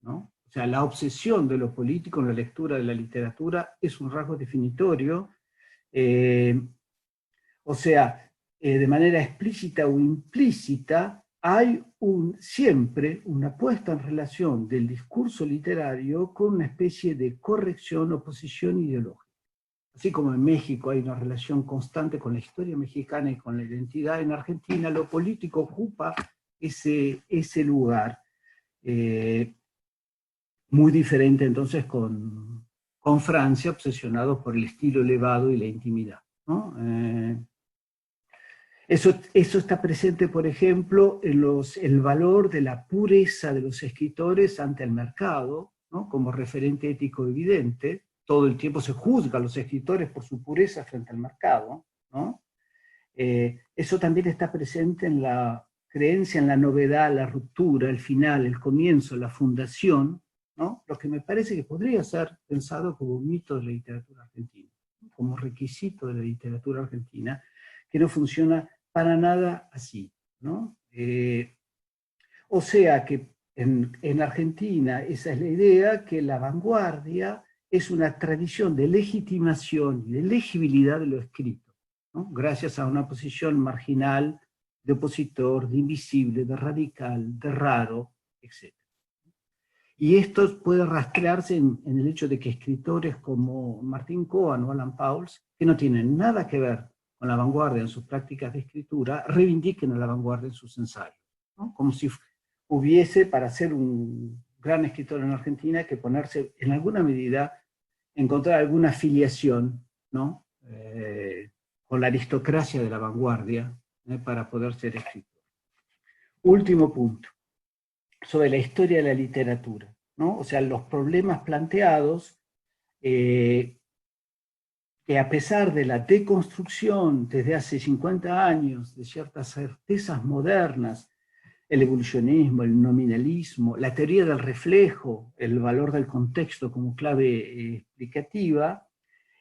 ¿no? O sea, la obsesión de lo político en la lectura de la literatura es un rasgo definitorio, o sea, de manera explícita o implícita, hay siempre una puesta en relación del discurso literario con una especie de corrección o posición ideológica. Así como en México hay una relación constante con la historia mexicana y con la identidad, en Argentina lo político ocupa ese lugar. Muy diferente entonces con Francia, obsesionados por el estilo elevado y la intimidad, ¿no? Eso está presente, por ejemplo, en el valor de la pureza de los escritores ante el mercado, ¿no? Como referente ético evidente. Todo el tiempo se juzga a los escritores por su pureza frente al mercado, ¿no? Eso también está presente en la creencia en la novedad, la ruptura, el final, el comienzo, la fundación, ¿no? Lo que me parece que podría ser pensado como un mito de la literatura argentina, como requisito de la literatura argentina, que no funciona para nada así, ¿no? O sea que en Argentina esa es la idea, que la vanguardia es una tradición de legitimación y de legibilidad de lo escrito, ¿no? Gracias a una posición marginal, de opositor, de invisible, de radical, de raro, etc. Y esto puede rastrearse en el hecho de que escritores como Martín Cohen o Alan Pauls, que no tienen nada que ver con la vanguardia en sus prácticas de escritura, reivindiquen a la vanguardia en sus ensayos, ¿no? Como si hubiese, para ser un gran escritor en Argentina, que ponerse en alguna medida, encontrar alguna afiliación, ¿no? Con la aristocracia de la vanguardia, para poder ser escritor. Último punto, sobre la historia de la literatura, ¿no? O sea, los problemas planteados, que a pesar de la deconstrucción desde hace 50 años de ciertas certezas modernas, el evolucionismo, el nominalismo, la teoría del reflejo, el valor del contexto como clave explicativa,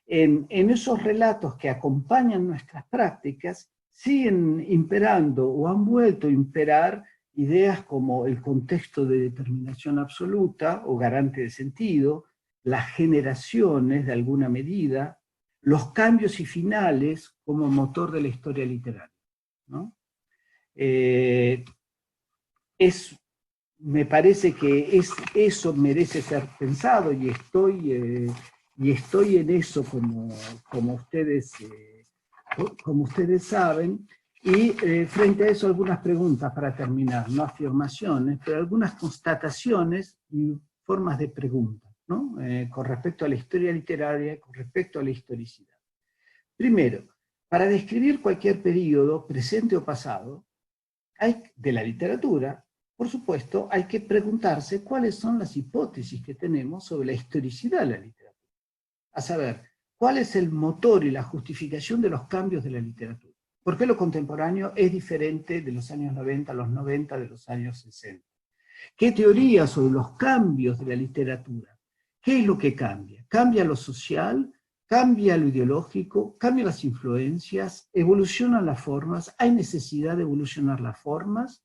en esos relatos que acompañan nuestras prácticas, siguen imperando o han vuelto a imperar ideas como el contexto de determinación absoluta o garante de sentido, las generaciones de alguna medida, los cambios y finales como motor de la historia literaria, ¿no? Me parece que eso merece ser pensado y estoy en eso como ustedes saben. Y frente a eso algunas preguntas para terminar, no afirmaciones, pero algunas constataciones y formas de pregunta, ¿no? Con respecto a la historia literaria, con respecto a la historicidad. Primero, para describir cualquier periodo, presente o pasado, de la literatura, por supuesto, hay que preguntarse cuáles son las hipótesis que tenemos sobre la historicidad de la literatura. A saber, cuál es el motor y la justificación de los cambios de la literatura. ¿Por qué lo contemporáneo es diferente de los años 90 a los 90 de los años 60? ¿Qué teorías sobre los cambios de la literatura? ¿Qué es lo que cambia? ¿Cambia lo social? ¿Cambia lo ideológico? ¿Cambian las influencias? ¿Evolucionan las formas? ¿Hay necesidad de evolucionar las formas?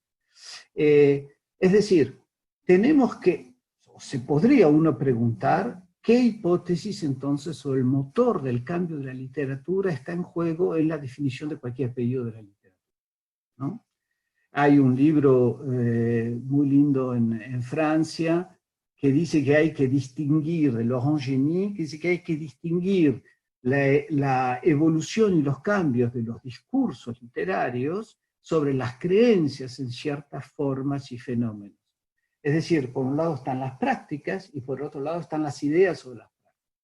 Es decir, se podría uno preguntar qué hipótesis entonces sobre el motor del cambio de la literatura está en juego en la definición de cualquier periodo de la literatura, ¿no? Hay un libro muy lindo en Francia que dice que hay que distinguir, de Laurent Genie, que dice que hay que distinguir la evolución y los cambios de los discursos literarios sobre las creencias en ciertas formas y fenómenos. Es decir, por un lado están las prácticas y por otro lado están las ideas sobre las prácticas,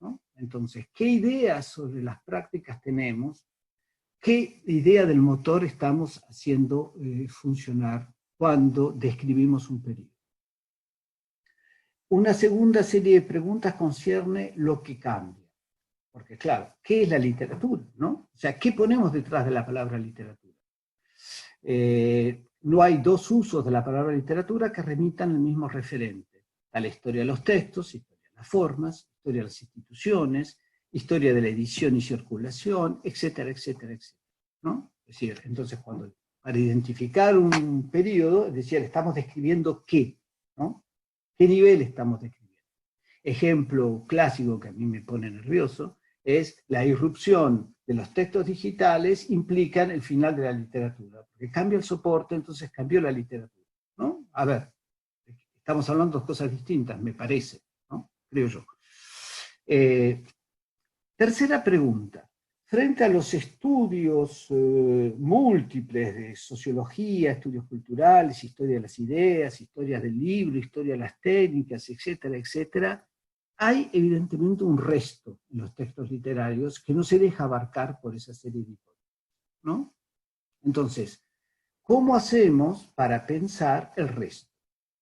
¿no? Entonces, ¿qué ideas sobre las prácticas tenemos? ¿Qué idea del motor estamos haciendo funcionar cuando describimos un periodo? Una segunda serie de preguntas concierne lo que cambia. Porque claro, ¿qué es la literatura? ¿No? O sea, ¿qué ponemos detrás de la palabra literatura? No hay dos usos de la palabra literatura que remitan al mismo referente. A la historia de los textos, historia de las formas, historia de las instituciones, historia de la edición y circulación, etcétera, etcétera, etcétera, ¿no? Es decir, entonces para identificar un periodo, es decir, estamos describiendo qué, ¿no? ¿Qué nivel estamos describiendo? Ejemplo clásico que a mí me pone nervioso es la irrupción de los textos digitales implican el final de la literatura, porque cambia el soporte, entonces cambió la literatura, ¿no? A ver, estamos hablando de cosas distintas, me parece, ¿no? Creo yo. Tercera pregunta. Frente a los estudios múltiples de sociología, estudios culturales, historia de las ideas, historia del libro, historia de las técnicas, etcétera, etcétera, hay evidentemente un resto en los textos literarios que no se deja abarcar por esa serie de hipótesis, ¿no? Entonces, ¿cómo hacemos para pensar el resto?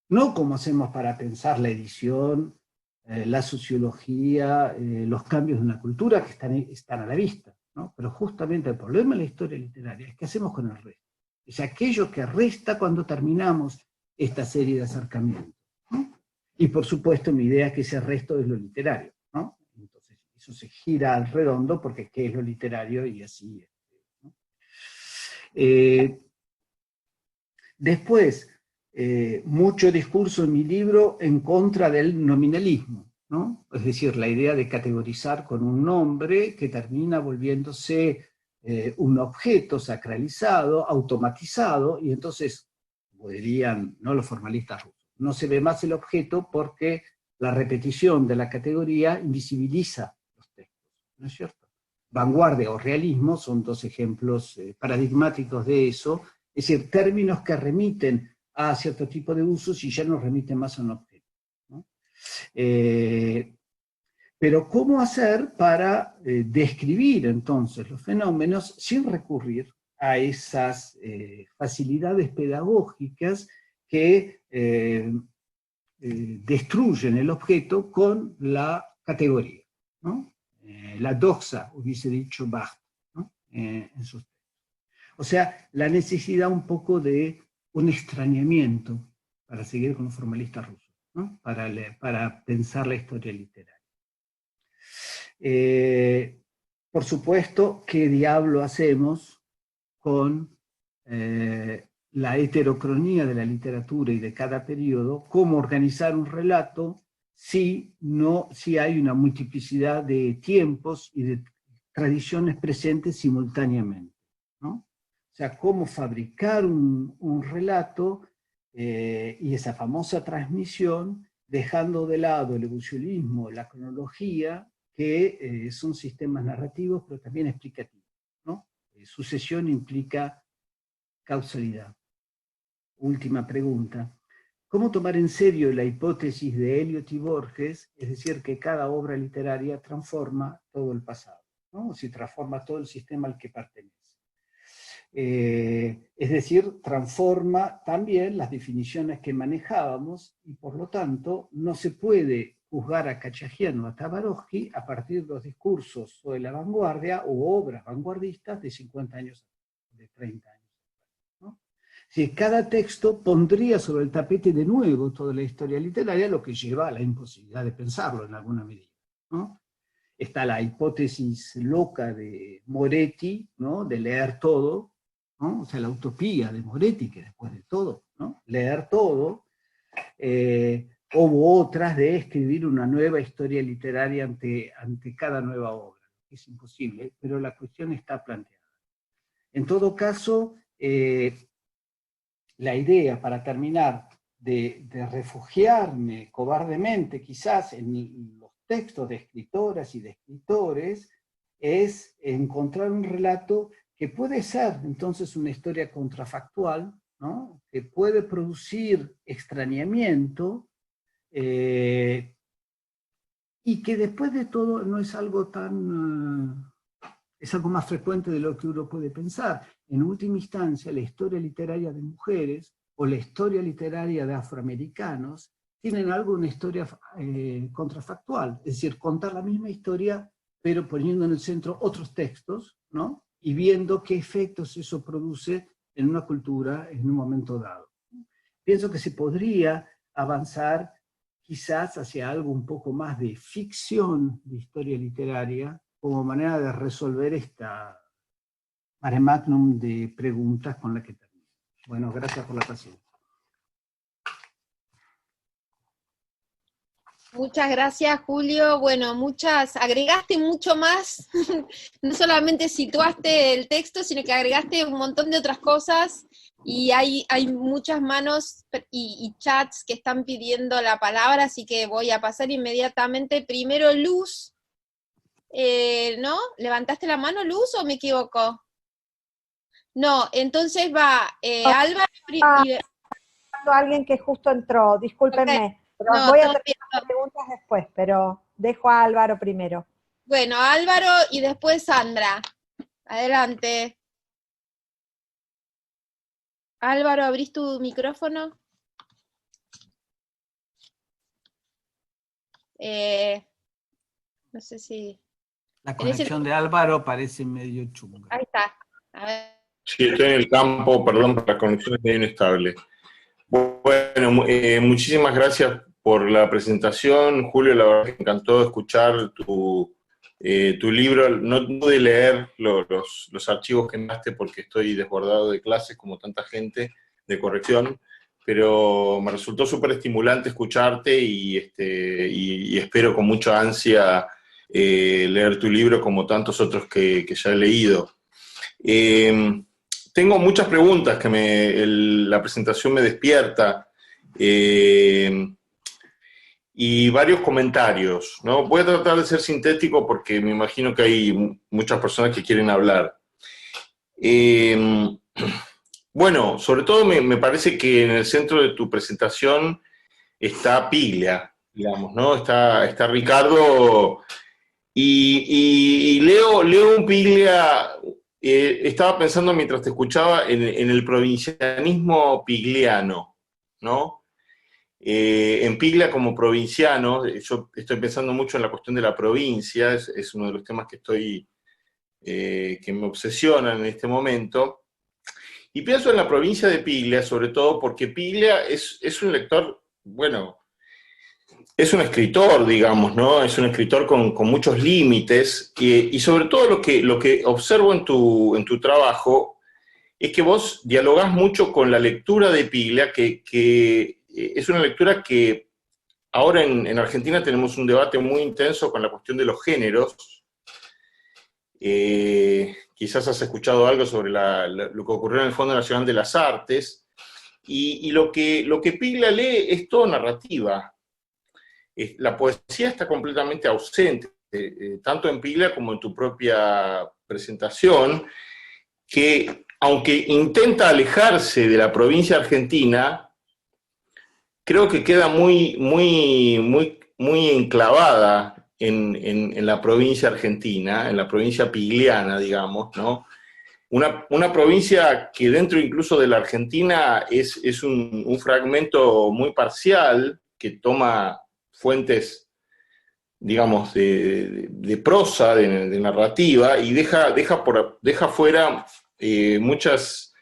No cómo hacemos para pensar la edición, la sociología, los cambios de una cultura que están a la vista, ¿no? Pero justamente el problema de la historia literaria es qué hacemos con el resto. Es aquello que resta cuando terminamos esta serie de acercamientos, ¿no? Y por supuesto mi idea es que ese resto es lo literario, ¿no? Entonces eso se gira al redondo porque qué es lo literario y así es, ¿no? Después, mucho discurso en mi libro en contra del nominalismo, ¿no? Es decir, la idea de categorizar con un nombre que termina volviéndose un objeto sacralizado, automatizado, y entonces, como dirían, ¿no?, los formalistas rusos, no se ve más el objeto porque la repetición de la categoría invisibiliza los textos, ¿no es cierto? Vanguardia o realismo son dos ejemplos paradigmáticos de eso. Es decir, términos que remiten a cierto tipo de usos y ya no remiten más a un objeto, ¿no? Pero ¿cómo hacer para describir entonces los fenómenos sin recurrir a esas facilidades pedagógicas que destruyen el objeto con la categoría, ¿no? La doxa, hubiese dicho Barthes, ¿no? En sus textos. O sea, la necesidad un poco de un extrañamiento, para seguir con los formalistas rusos, ¿no? Para pensar la historia literaria. Por supuesto, ¿qué diablo hacemos con la heterocronía de la literatura y de cada periodo, cómo organizar un relato si hay una multiplicidad de tiempos y de tradiciones presentes simultáneamente, ¿no? O sea, cómo fabricar un relato y esa famosa transmisión, dejando de lado el evolucionismo, la cronología, que son sistemas narrativos, pero también explicativos, ¿no? Sucesión implica causalidad. Última pregunta. ¿Cómo tomar en serio la hipótesis de Eliot y Borges, es decir, que cada obra literaria transforma todo el pasado, ¿no? O si transforma todo el sistema al que pertenece? Es decir, transforma también las definiciones que manejábamos y por lo tanto no se puede juzgar a Cachajian o a Tabarowski a partir de los discursos sobre la vanguardia o obras vanguardistas de 50 años, de 30 años. ¿No? Si cada texto pondría sobre el tapete de nuevo toda la historia literaria, lo que lleva a la imposibilidad de pensarlo en alguna medida, ¿no? Está la hipótesis loca de Moretti, ¿no? De leer todo, ¿no? O sea, la utopía de Moretti, que después de todo, ¿no? Leer todo, hubo otras de escribir una nueva historia literaria ante cada nueva obra. Es imposible, pero la cuestión está planteada. En todo caso, la idea, para terminar, de refugiarme cobardemente quizás en los textos de escritoras y de escritores, es encontrar un relato que puede ser entonces una historia contrafactual, ¿no? Que puede producir extrañamiento, y que después de todo no es algo tan... es algo más frecuente de lo que uno puede pensar. En última instancia, la historia literaria de mujeres o la historia literaria de afroamericanos tienen algo de una historia contrafactual, es decir, contar la misma historia, pero poniendo en el centro otros textos, ¿no? Y viendo qué efectos eso produce en una cultura en un momento dado. Pienso que se podría avanzar quizás hacia algo un poco más de ficción de historia literaria, como manera de resolver esta mare magnum de preguntas con la que termino. Bueno, gracias por la paciencia. Muchas gracias, Julio. Bueno, agregaste mucho más, no solamente situaste el texto, sino que agregaste un montón de otras cosas, y hay muchas manos y chats que están pidiendo la palabra, así que voy a pasar inmediatamente. Primero, Luz, ¿no? ¿Levantaste la mano, Luz, o me equivoco? No, entonces va Álvaro. Alguien que justo entró, discúlpenme. Okay. Pero No, voy a tener preguntas después, pero dejo a Álvaro primero. Bueno, Álvaro y después Sandra. Adelante. Álvaro, ¿abrís tu micrófono? No sé si... La conexión de Álvaro parece medio chunga. Ahí está. A ver. Sí, estoy en el campo, perdón, la conexión es medio inestable. Bueno, muchísimas gracias por la presentación, Julio, la verdad que me encantó escuchar tu libro. No pude leer los archivos que enviaste porque estoy desbordado de clases, como tanta gente, de corrección, pero me resultó súper estimulante escucharte y espero con mucha ansia leer tu libro como tantos otros que ya he leído. Tengo muchas preguntas que la presentación me despierta, y varios comentarios, ¿no? Voy a tratar de ser sintético porque me imagino que hay muchas personas que quieren hablar. Bueno, sobre todo me parece que en el centro de tu presentación está Piglia, digamos, ¿no? Está Ricardo, y leo un Piglia. Estaba pensando mientras te escuchaba en el provincianismo pigliano, ¿no? En Piglia como provinciano, yo estoy pensando mucho en la cuestión de la provincia, es uno de los temas que me obsesionan en este momento, y pienso en la provincia de Piglia, sobre todo porque Piglia es un lector, bueno, es un escritor, digamos, ¿no? Es un escritor con muchos límites, y sobre todo lo que observo en tu trabajo es que vos dialogás mucho con la lectura de Piglia, que es una lectura que ahora en Argentina tenemos un debate muy intenso con la cuestión de los géneros. Quizás has escuchado algo sobre lo que ocurrió en el Fondo Nacional de las Artes, y lo que Piglia lee es todo narrativa. La poesía está completamente ausente, tanto en Piglia como en tu propia presentación, que aunque intenta alejarse de la provincia argentina, creo que queda muy enclavada en la provincia argentina, en la provincia pigliana, digamos, ¿no? Una provincia que dentro incluso de la Argentina es un fragmento muy parcial, que toma fuentes, digamos, de prosa, de narrativa, y deja fuera muchos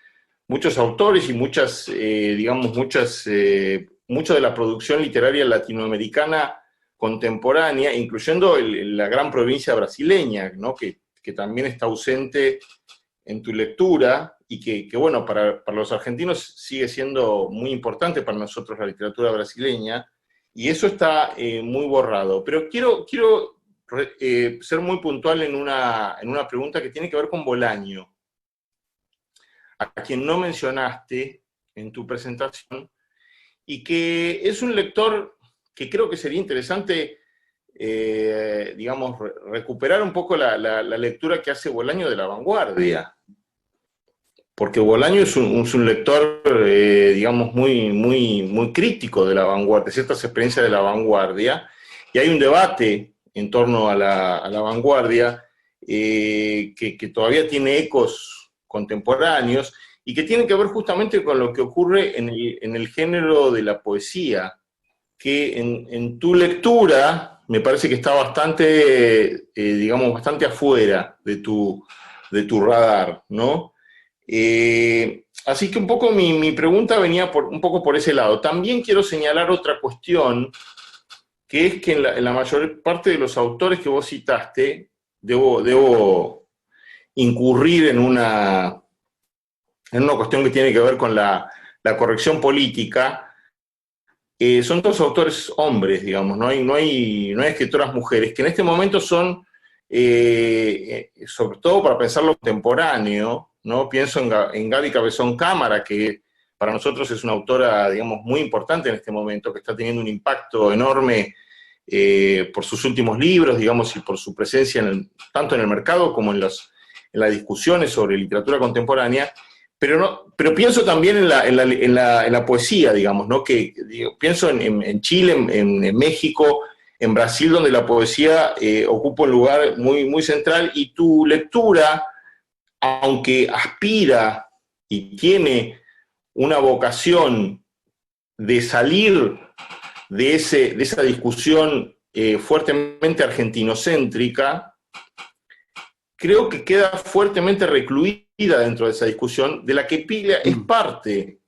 autores y mucho de la producción literaria latinoamericana contemporánea, incluyendo la gran provincia brasileña, ¿no? que también está ausente en tu lectura, y que bueno, para los argentinos sigue siendo muy importante, para nosotros la literatura brasileña, y eso está muy borrado. Pero quiero ser muy puntual en una pregunta que tiene que ver con Bolaño, a quien no mencionaste en tu presentación, y que es un lector que creo que sería interesante, digamos, recuperar un poco la lectura que hace Bolaño de la vanguardia. Porque Bolaño es un lector, digamos, muy crítico de la vanguardia, ciertas experiencias de la vanguardia, y hay un debate en torno a la vanguardia que todavía tiene ecos contemporáneos, y que tiene que ver justamente con lo que ocurre en el género de la poesía, que en tu lectura me parece que está bastante, digamos, bastante afuera de tu radar, ¿no? Así que un poco mi pregunta venía un poco por ese lado. También quiero señalar otra cuestión, que es que en la mayor parte de los autores que vos citaste, debo incurrir en una cuestión que tiene que ver con la corrección política. Son todos autores hombres, digamos, no hay escritoras mujeres, que en este momento son, sobre todo para pensar lo contemporáneo, ¿no? Pienso en Gaby Cabezón Cámara, que para nosotros es una autora, digamos, muy importante en este momento, que está teniendo un impacto enorme por sus últimos libros, digamos, y por su presencia tanto en el mercado como en las discusiones sobre literatura contemporánea. Pero pienso también en la poesía, digamos, ¿no? Pienso en Chile, en México, en Brasil, donde la poesía ocupa un lugar muy central, y tu lectura, aunque aspira y tiene una vocación de salir de esa discusión fuertemente argentinocéntrica, creo que queda fuertemente recluida dentro de esa discusión, de la que Piglia es parte.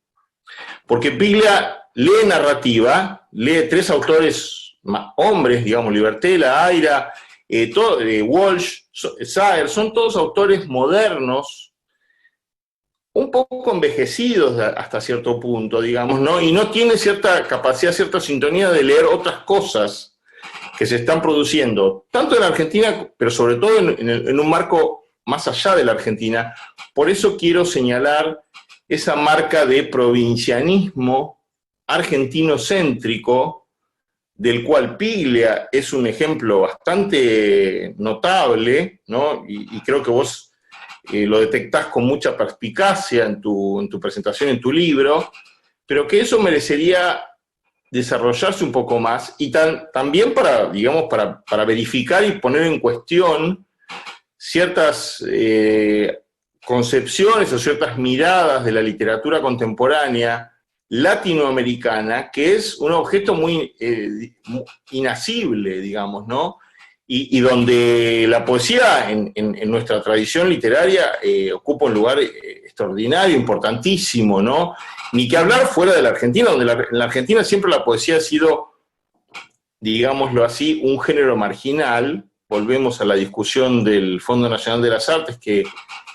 Porque Piglia lee narrativa, lee tres autores hombres, digamos, Libertela, Aira, Walsh, Saer, son todos autores modernos, un poco envejecidos hasta cierto punto, digamos, ¿no? Y no tiene cierta capacidad, cierta sintonía de leer otras cosas que se están produciendo, tanto en la Argentina, pero sobre todo en un marco más allá de la Argentina. Por eso quiero señalar esa marca de provincianismo argentinocéntrico, del cual Piglia es un ejemplo bastante notable, ¿no? Y creo que vos lo detectás con mucha perspicacia en tu presentación, en tu libro, pero que eso merecería desarrollarse un poco más, y también para verificar y poner en cuestión ciertas concepciones o ciertas miradas de la literatura contemporánea latinoamericana, que es un objeto muy inasible, digamos, ¿no? Y donde la poesía en nuestra tradición literaria ocupa un lugar extraordinario, importantísimo, ¿no? Ni que hablar fuera de la Argentina, donde en la Argentina siempre la poesía ha sido, digámoslo así, un género marginal. Volvemos a la discusión del Fondo Nacional de las Artes, que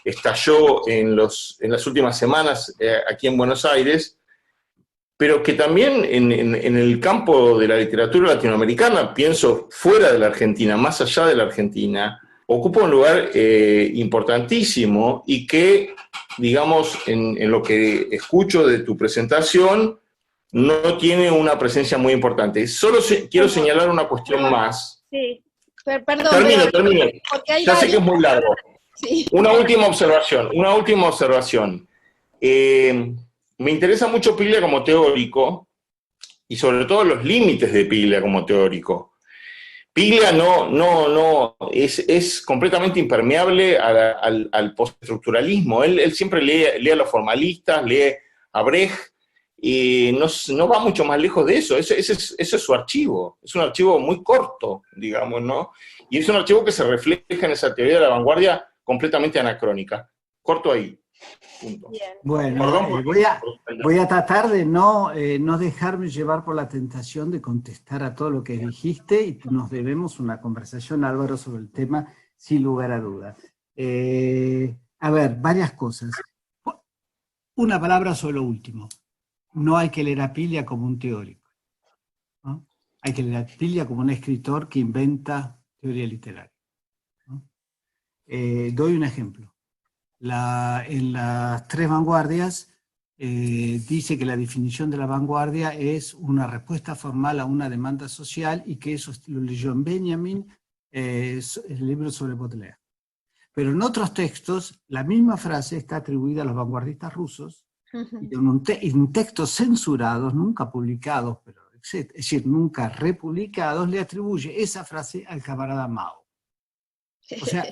estalló en las últimas semanas aquí en Buenos Aires, pero que también en el campo de la literatura latinoamericana, pienso fuera de la Argentina, más allá de la Argentina, ocupa un lugar importantísimo y que, digamos, en lo que escucho de tu presentación, no tiene una presencia muy importante. Solo quiero señalar una cuestión más. Sí, perdón. Termino. Porque hay Ya sé que es varios. muy largo. Sí. Una última observación. Me interesa mucho Piglia como teórico, y sobre todo los límites de Piglia como teórico. Piglia es completamente impermeable al postestructuralismo. Él siempre lee a los formalistas, lee a Brecht, y no va mucho más lejos de eso. Ese es su archivo. Es un archivo muy corto, digamos, ¿no? Y es un archivo que se refleja en esa teoría de la vanguardia completamente anacrónica. Corto ahí. Punto. Bien. Bueno, voy a tratar de no dejarme llevar por la tentación de contestar a todo lo que dijiste, y nos debemos una conversación, Álvaro, sobre el tema, sin lugar a dudas. A ver, varias cosas. Una palabra sobre lo último. No hay que leer a Piglia como un teórico, ¿no? Hay que leer a Piglia como un escritor que inventa teoría literaria, ¿no? Doy un ejemplo. En las tres vanguardias dice que la definición de la vanguardia es una respuesta formal a una demanda social, y que eso lo leyó en Benjamin, el libro sobre Baudelaire. Pero en otros textos la misma frase está atribuida a los vanguardistas rusos, y en textos censurados, nunca publicados, es decir, nunca republicados, le atribuye esa frase al camarada Mao. O sea,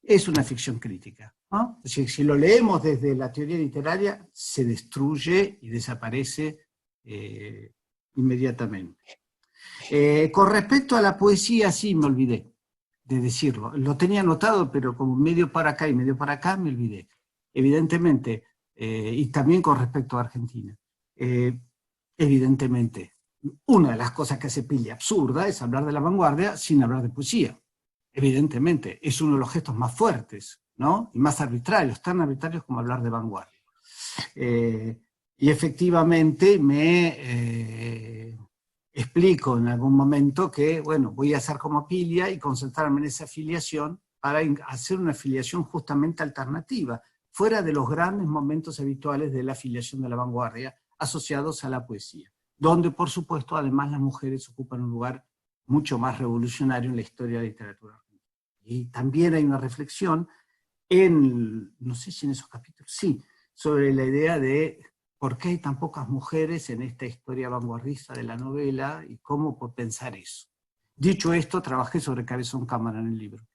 es una ficción crítica, ¿no? Es decir, si lo leemos desde la teoría literaria, se destruye y desaparece inmediatamente. Con respecto a la poesía, sí, me olvidé de decirlo. Lo tenía anotado, pero como medio para acá y medio para acá, me olvidé. Evidentemente, y también con respecto a Argentina, evidentemente, una de las cosas que hace Piglia absurda es hablar de la vanguardia sin hablar de poesía. Evidentemente, es uno de los gestos más fuertes, ¿no? Y más arbitrarios, tan arbitrarios como hablar de vanguardia. Y efectivamente me explico en algún momento que, bueno, voy a hacer como Piglia y concentrarme en esa afiliación para hacer una afiliación justamente alternativa, fuera de los grandes momentos habituales de la afiliación de la vanguardia asociados a la poesía, donde por supuesto además las mujeres ocupan un lugar mucho más revolucionario en la historia de la literatura argentina. Y también hay una reflexión no sé si en esos capítulos, sí, sobre la idea de por qué hay tan pocas mujeres en esta historia vanguardista de la novela y cómo por pensar eso. Dicho esto, trabajé sobre Cabezón Cámara en el libro,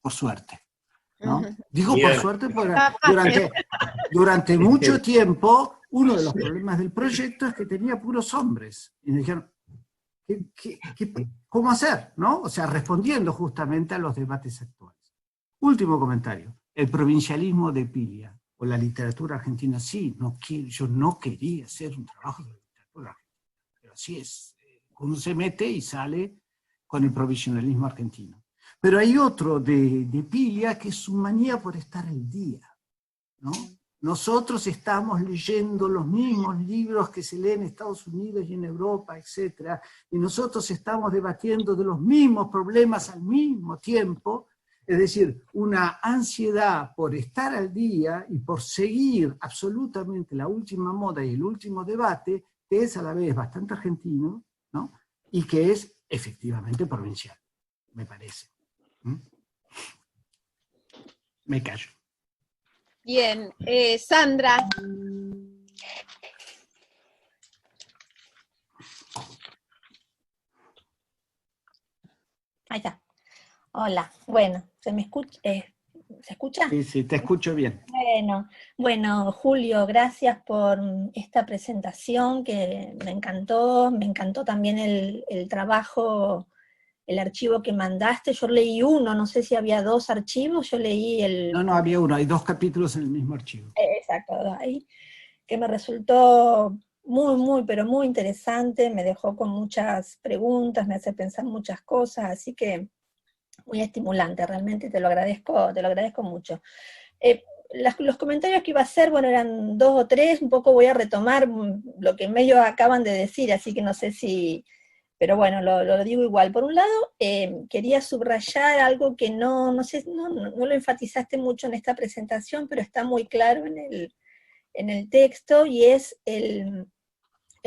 por suerte, ¿no? Digo Bien. por suerte porque durante mucho tiempo uno de los problemas del proyecto es que tenía puros hombres, y me dijeron, ¿cómo hacer? ¿No? O sea, respondiendo justamente a los debates actuales. Último comentario. El provincialismo de Piglia, o la literatura argentina, sí, yo no quería hacer un trabajo de literatura argentina, pero así es. Uno se mete y sale con el provincialismo argentino. Pero hay otro de Piglia que es su manía por estar al día, ¿no? Nosotros estamos leyendo los mismos libros que se leen en Estados Unidos y en Europa, etc. Y nosotros estamos debatiendo de los mismos problemas al mismo tiempo. Es decir, una ansiedad por estar al día y por seguir absolutamente la última moda y el último debate, que es a la vez bastante argentino, ¿no? Y que es efectivamente provincial, me parece. Me callo. Bien, Sandra. Ahí está. Hola, bueno, ¿se me escucha? ¿Se escucha? Sí, te escucho bien. Bueno, Julio, gracias por esta presentación que me encantó también el trabajo, el archivo que mandaste. Yo leí uno, no sé si había dos archivos, yo leí el... No, había uno, hay dos capítulos en el mismo archivo. Exacto, ahí, que me resultó muy, pero muy interesante, me dejó con muchas preguntas, me hace pensar muchas cosas, así que muy estimulante, realmente te lo agradezco mucho. Los comentarios que iba a hacer, bueno, eran 2 o 3, un poco voy a retomar lo que medio acaban de decir, así que no sé si, pero bueno, lo digo igual. Por un lado, quería subrayar algo que no sé, no lo enfatizaste mucho en esta presentación, pero está muy claro en el texto, y es el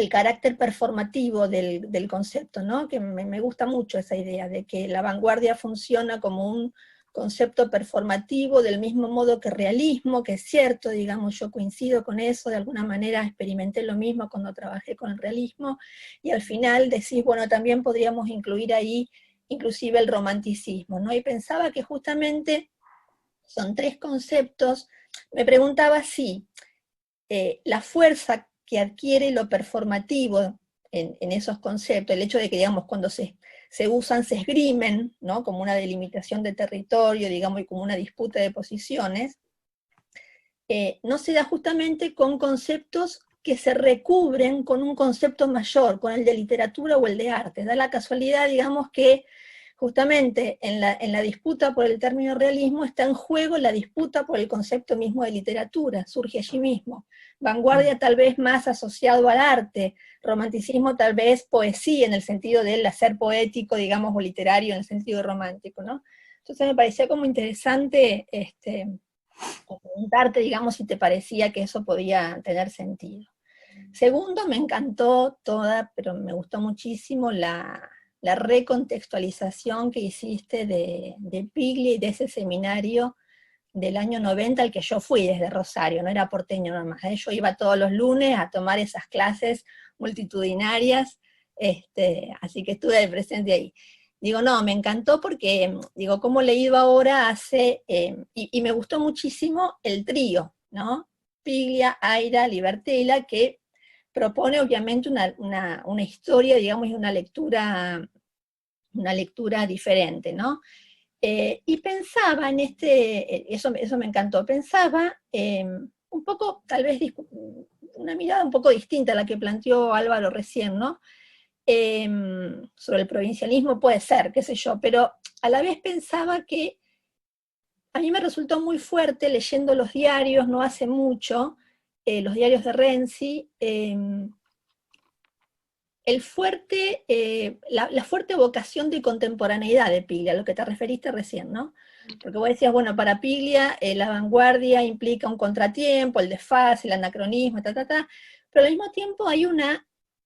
carácter performativo del concepto, ¿no? Que me gusta mucho esa idea de que la vanguardia funciona como un concepto performativo, del mismo modo que realismo, que es cierto, digamos, yo coincido con eso, de alguna manera experimenté lo mismo cuando trabajé con el realismo, y al final decís, bueno, también podríamos incluir ahí inclusive el romanticismo, ¿no? Y pensaba que justamente son 3 conceptos, me preguntaba si la fuerza que adquiere lo performativo en esos conceptos, el hecho de que, digamos, cuando se usan, se esgrimen, ¿no? Como una delimitación de territorio, digamos, y como una disputa de posiciones, no se da justamente con conceptos que se recubren con un concepto mayor, con el de literatura o el de arte. Da la casualidad, digamos, que justamente en la disputa por el término realismo está en juego la disputa por el concepto mismo de literatura, surge allí mismo. Vanguardia tal vez más asociado al arte, romanticismo tal vez poesía en el sentido del hacer poético, digamos, o literario en el sentido romántico, ¿no? Entonces me parecía como interesante preguntarte, digamos, si te parecía que eso podía tener sentido. Segundo, me encantó pero me gustó muchísimo la recontextualización que hiciste de Piglia y de ese seminario del año 90 al que yo fui desde Rosario, no era porteño nada más, yo iba todos los lunes a tomar esas clases multitudinarias, así que estuve presente ahí. Digo, no, me encantó porque, digo, como he leído ahora y me gustó muchísimo el trío, ¿no? Piglia, Aira, Libertela, que propone obviamente una historia, digamos, y una lectura diferente, ¿no? Y pensaba en eso me encantó, pensaba un poco, tal vez, una mirada un poco distinta a la que planteó Álvaro recién, ¿no? Sobre el provincialismo puede ser, qué sé yo, pero a la vez pensaba que a mí me resultó muy fuerte leyendo los diarios, no hace mucho, los diarios de Renzi, la fuerte vocación de contemporaneidad de Piglia, a lo que te referiste recién, ¿no? Porque vos decías, bueno, para Piglia la vanguardia implica un contratiempo, el desfase, el anacronismo, pero al mismo tiempo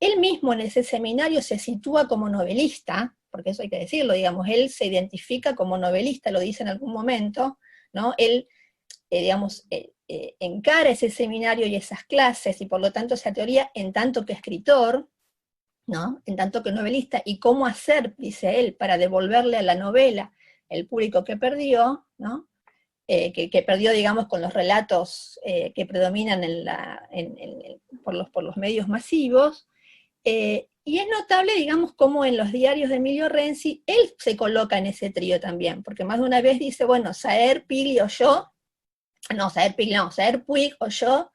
él mismo en ese seminario se sitúa como novelista, porque eso hay que decirlo, digamos, él se identifica como novelista, lo dice en algún momento, ¿no? Él, digamos, encara ese seminario y esas clases, y por lo tanto esa teoría en tanto que escritor, ¿no? En tanto que novelista, y cómo hacer, dice él, para devolverle a la novela el público que perdió, ¿no? Que perdió, digamos, con los relatos que predominan por los medios masivos, y es notable, digamos, cómo en los diarios de Emilio Renzi, él se coloca en ese trío también, porque más de una vez dice, bueno, Saer, Piglia o yo, Saer Puig o yo,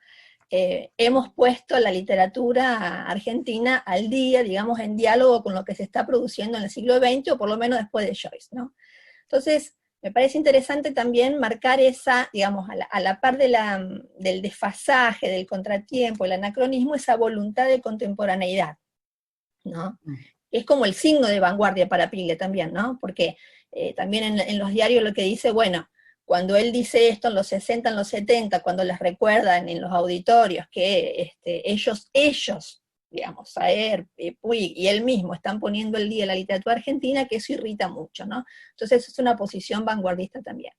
hemos puesto la literatura argentina al día, digamos, en diálogo con lo que se está produciendo en el siglo XX, o por lo menos después de Joyce, ¿no? Entonces, me parece interesante también marcar esa, digamos, a la par del desfasaje, del contratiempo, el anacronismo, esa voluntad de contemporaneidad, ¿no? Es como el signo de vanguardia para Piglia también, ¿no? Porque también en los diarios lo que dice, bueno, cuando él dice esto en los 60, en los 70, cuando les recuerdan en los auditorios que ellos, digamos, Saer, Puig y él mismo están poniendo el día de la literatura argentina, que eso irrita mucho, ¿no? Entonces es una posición vanguardista también.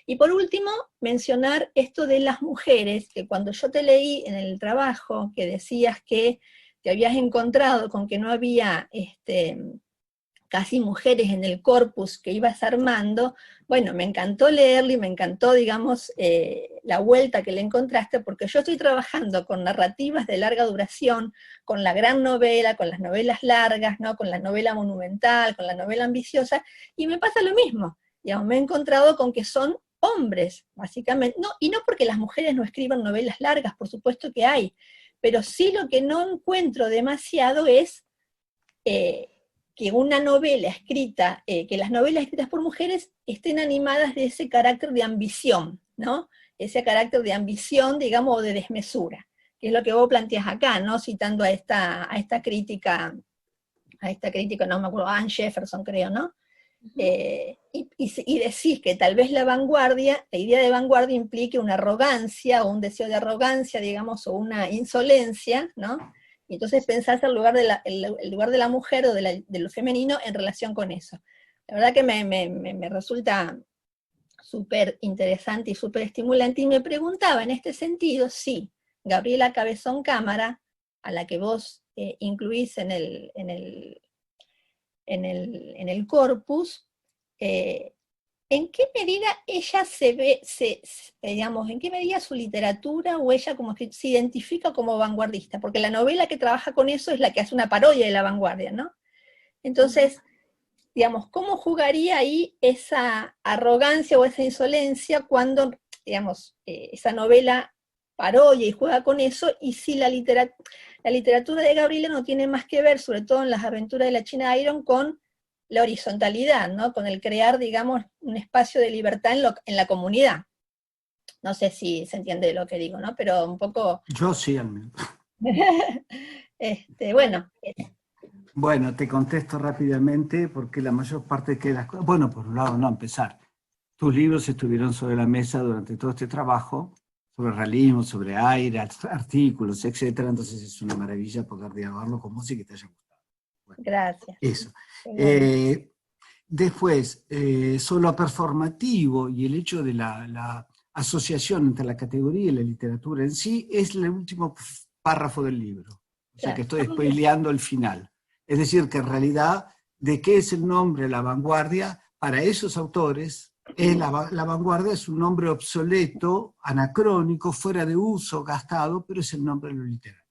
Y por último, mencionar esto de las mujeres, que cuando yo te leí en el trabajo, que decías que te habías encontrado con que no había casi mujeres en el corpus que ibas armando, bueno, me encantó leerlo y me encantó, digamos, la vuelta que le encontraste, porque yo estoy trabajando con narrativas de larga duración, con la gran novela, con las novelas largas, ¿no? Con la novela monumental, con la novela ambiciosa, y me pasa lo mismo, digamos, me he encontrado con que son hombres, básicamente, no, y no porque las mujeres no escriban novelas largas, por supuesto que hay, pero sí lo que no encuentro demasiado es que una novela escrita, que las novelas escritas por mujeres estén animadas de ese carácter de ambición, ¿no? Ese carácter de ambición, digamos, o de desmesura, que es lo que vos planteás acá, ¿no? Citando a esta crítica, no me acuerdo, Anne Jefferson, creo, ¿no? Y decís que tal vez la idea de vanguardia implique una arrogancia, o un deseo de arrogancia, digamos, o una insolencia, ¿no? Y entonces pensás el lugar de la mujer o de lo femenino en relación con eso. La verdad que me resulta súper interesante y súper estimulante, y me preguntaba en este sentido si Gabriela Cabezón Cámara, a la que vos incluís en el corpus, ¿en qué medida ella digamos, en qué medida su literatura o ella como que se identifica como vanguardista? Porque la novela que trabaja con eso es la que hace una parodia de la vanguardia, ¿no? Entonces, digamos, ¿cómo jugaría ahí esa arrogancia o esa insolencia cuando, digamos, esa novela parodia y juega con eso, y si la literatura de Gabriela no tiene más que ver, sobre todo en Las aventuras de la China Iron, con la horizontalidad, ¿no? Con el crear, digamos, un espacio de libertad en la comunidad. No sé si se entiende lo que digo, ¿no? Pero un poco... Yo sí, al menos. Bueno. Bueno, te contesto rápidamente porque la mayor parte de las cosas... Bueno, por un lado, no, empezar. Tus libros estuvieron sobre la mesa durante todo este trabajo, sobre realismo, sobre aire, artículos, etcétera. Entonces es una maravilla poder dialogarlo con vos y que te haya gustado. Bueno, gracias. Eso. Después, sobre lo performativo y el hecho de la asociación entre la categoría y la literatura en sí, es el último párrafo del libro. O sea que estoy spoileando el final. Es decir, que en realidad, ¿de qué es el nombre la vanguardia? Para esos autores, la vanguardia es un nombre obsoleto, anacrónico, fuera de uso, gastado, pero es el nombre de lo literario.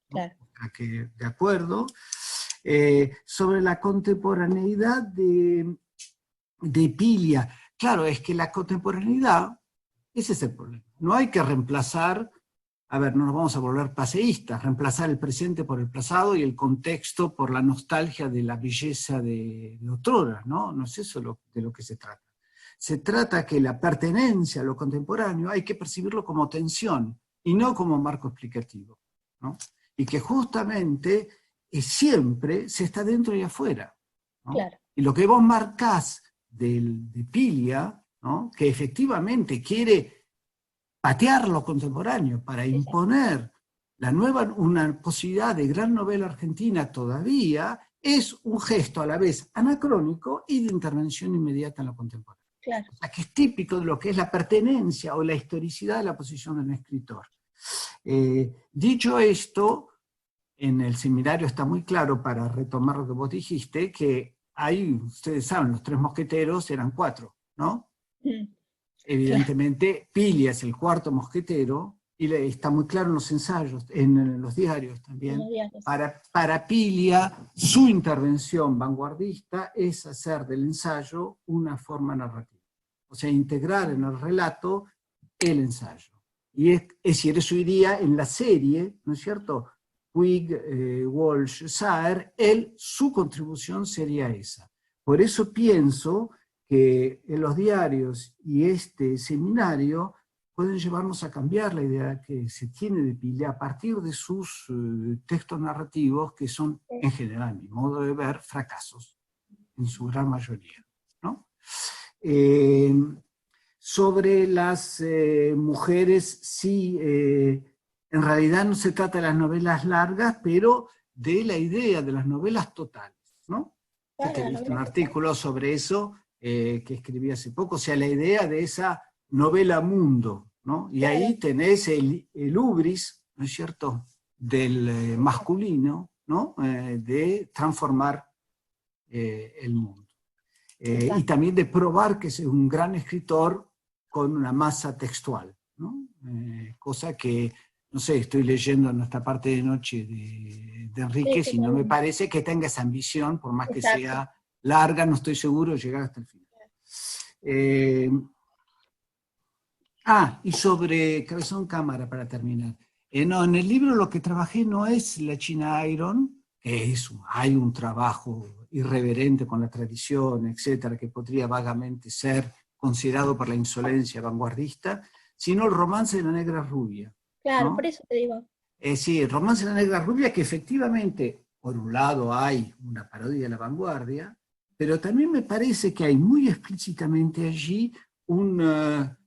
Claro. O sea que, de acuerdo. Sobre la contemporaneidad de Pilia. Claro, es que la contemporaneidad, ese es el problema. No hay que reemplazar, a ver, no nos vamos a volver paseístas, reemplazar el presente por el pasado y el contexto por la nostalgia de la belleza de otrora, ¿no? No es eso de lo que se trata. Se trata que la pertenencia a lo contemporáneo hay que percibirlo como tensión y no como marco explicativo, ¿no? Y que justamente siempre se está dentro y afuera, ¿no? Claro. Y lo que vos marcás de Pilia, ¿no? Que efectivamente quiere patear lo contemporáneo para imponer una posibilidad de gran novela argentina todavía, es un gesto a la vez anacrónico y de intervención inmediata en lo contemporáneo. Claro. O sea, que es típico de lo que es la pertenencia o la historicidad de la posición de un escritor. Dicho esto, en el seminario está muy claro, para retomar lo que vos dijiste, que hay, ustedes saben, los tres mosqueteros eran 4, ¿no? Evidentemente, Pilia es el cuarto mosquetero, y está muy claro en los ensayos, en los diarios también. Para Pilia, su intervención vanguardista es hacer del ensayo una forma narrativa. O sea, integrar en el relato el ensayo. Y es decir, eso iría en la serie, ¿no es cierto?, Puig, Walsh, Saer, su contribución sería esa. Por eso pienso que en los diarios y este seminario pueden llevarnos a cambiar la idea que se tiene de Pilia a partir de sus textos narrativos, que son, en general, a mi modo de ver, fracasos, en su gran mayoría, ¿no? Sobre las mujeres, sí, en realidad no se trata de las novelas largas, pero de la idea de las novelas totales, ¿no? Yo te he visto un artículo sobre eso que escribí hace poco, o sea, la idea de esa novela mundo, ¿no? Y ahí tenés el hubris, ¿no es cierto?, del masculino, ¿no? De transformar el mundo. Y también de probar que es un gran escritor con una masa textual, ¿no? Cosa que, no sé, estoy leyendo en esta parte de noche de Enríquez y no me parece que tenga esa ambición, por más que sea larga, no estoy seguro de llegar hasta el final. Y sobre Cabezón Cámara, para terminar. No, en el libro lo que trabajé no es la China Iron, que hay un trabajo irreverente con la tradición, etcétera, que podría vagamente ser considerado por la insolencia vanguardista, sino el romance de la negra rubia. Claro, ¿no? por eso te digo. Sí, el romance de la negra rubia, que efectivamente, por un lado hay una parodia de la vanguardia, pero también me parece que hay muy explícitamente allí un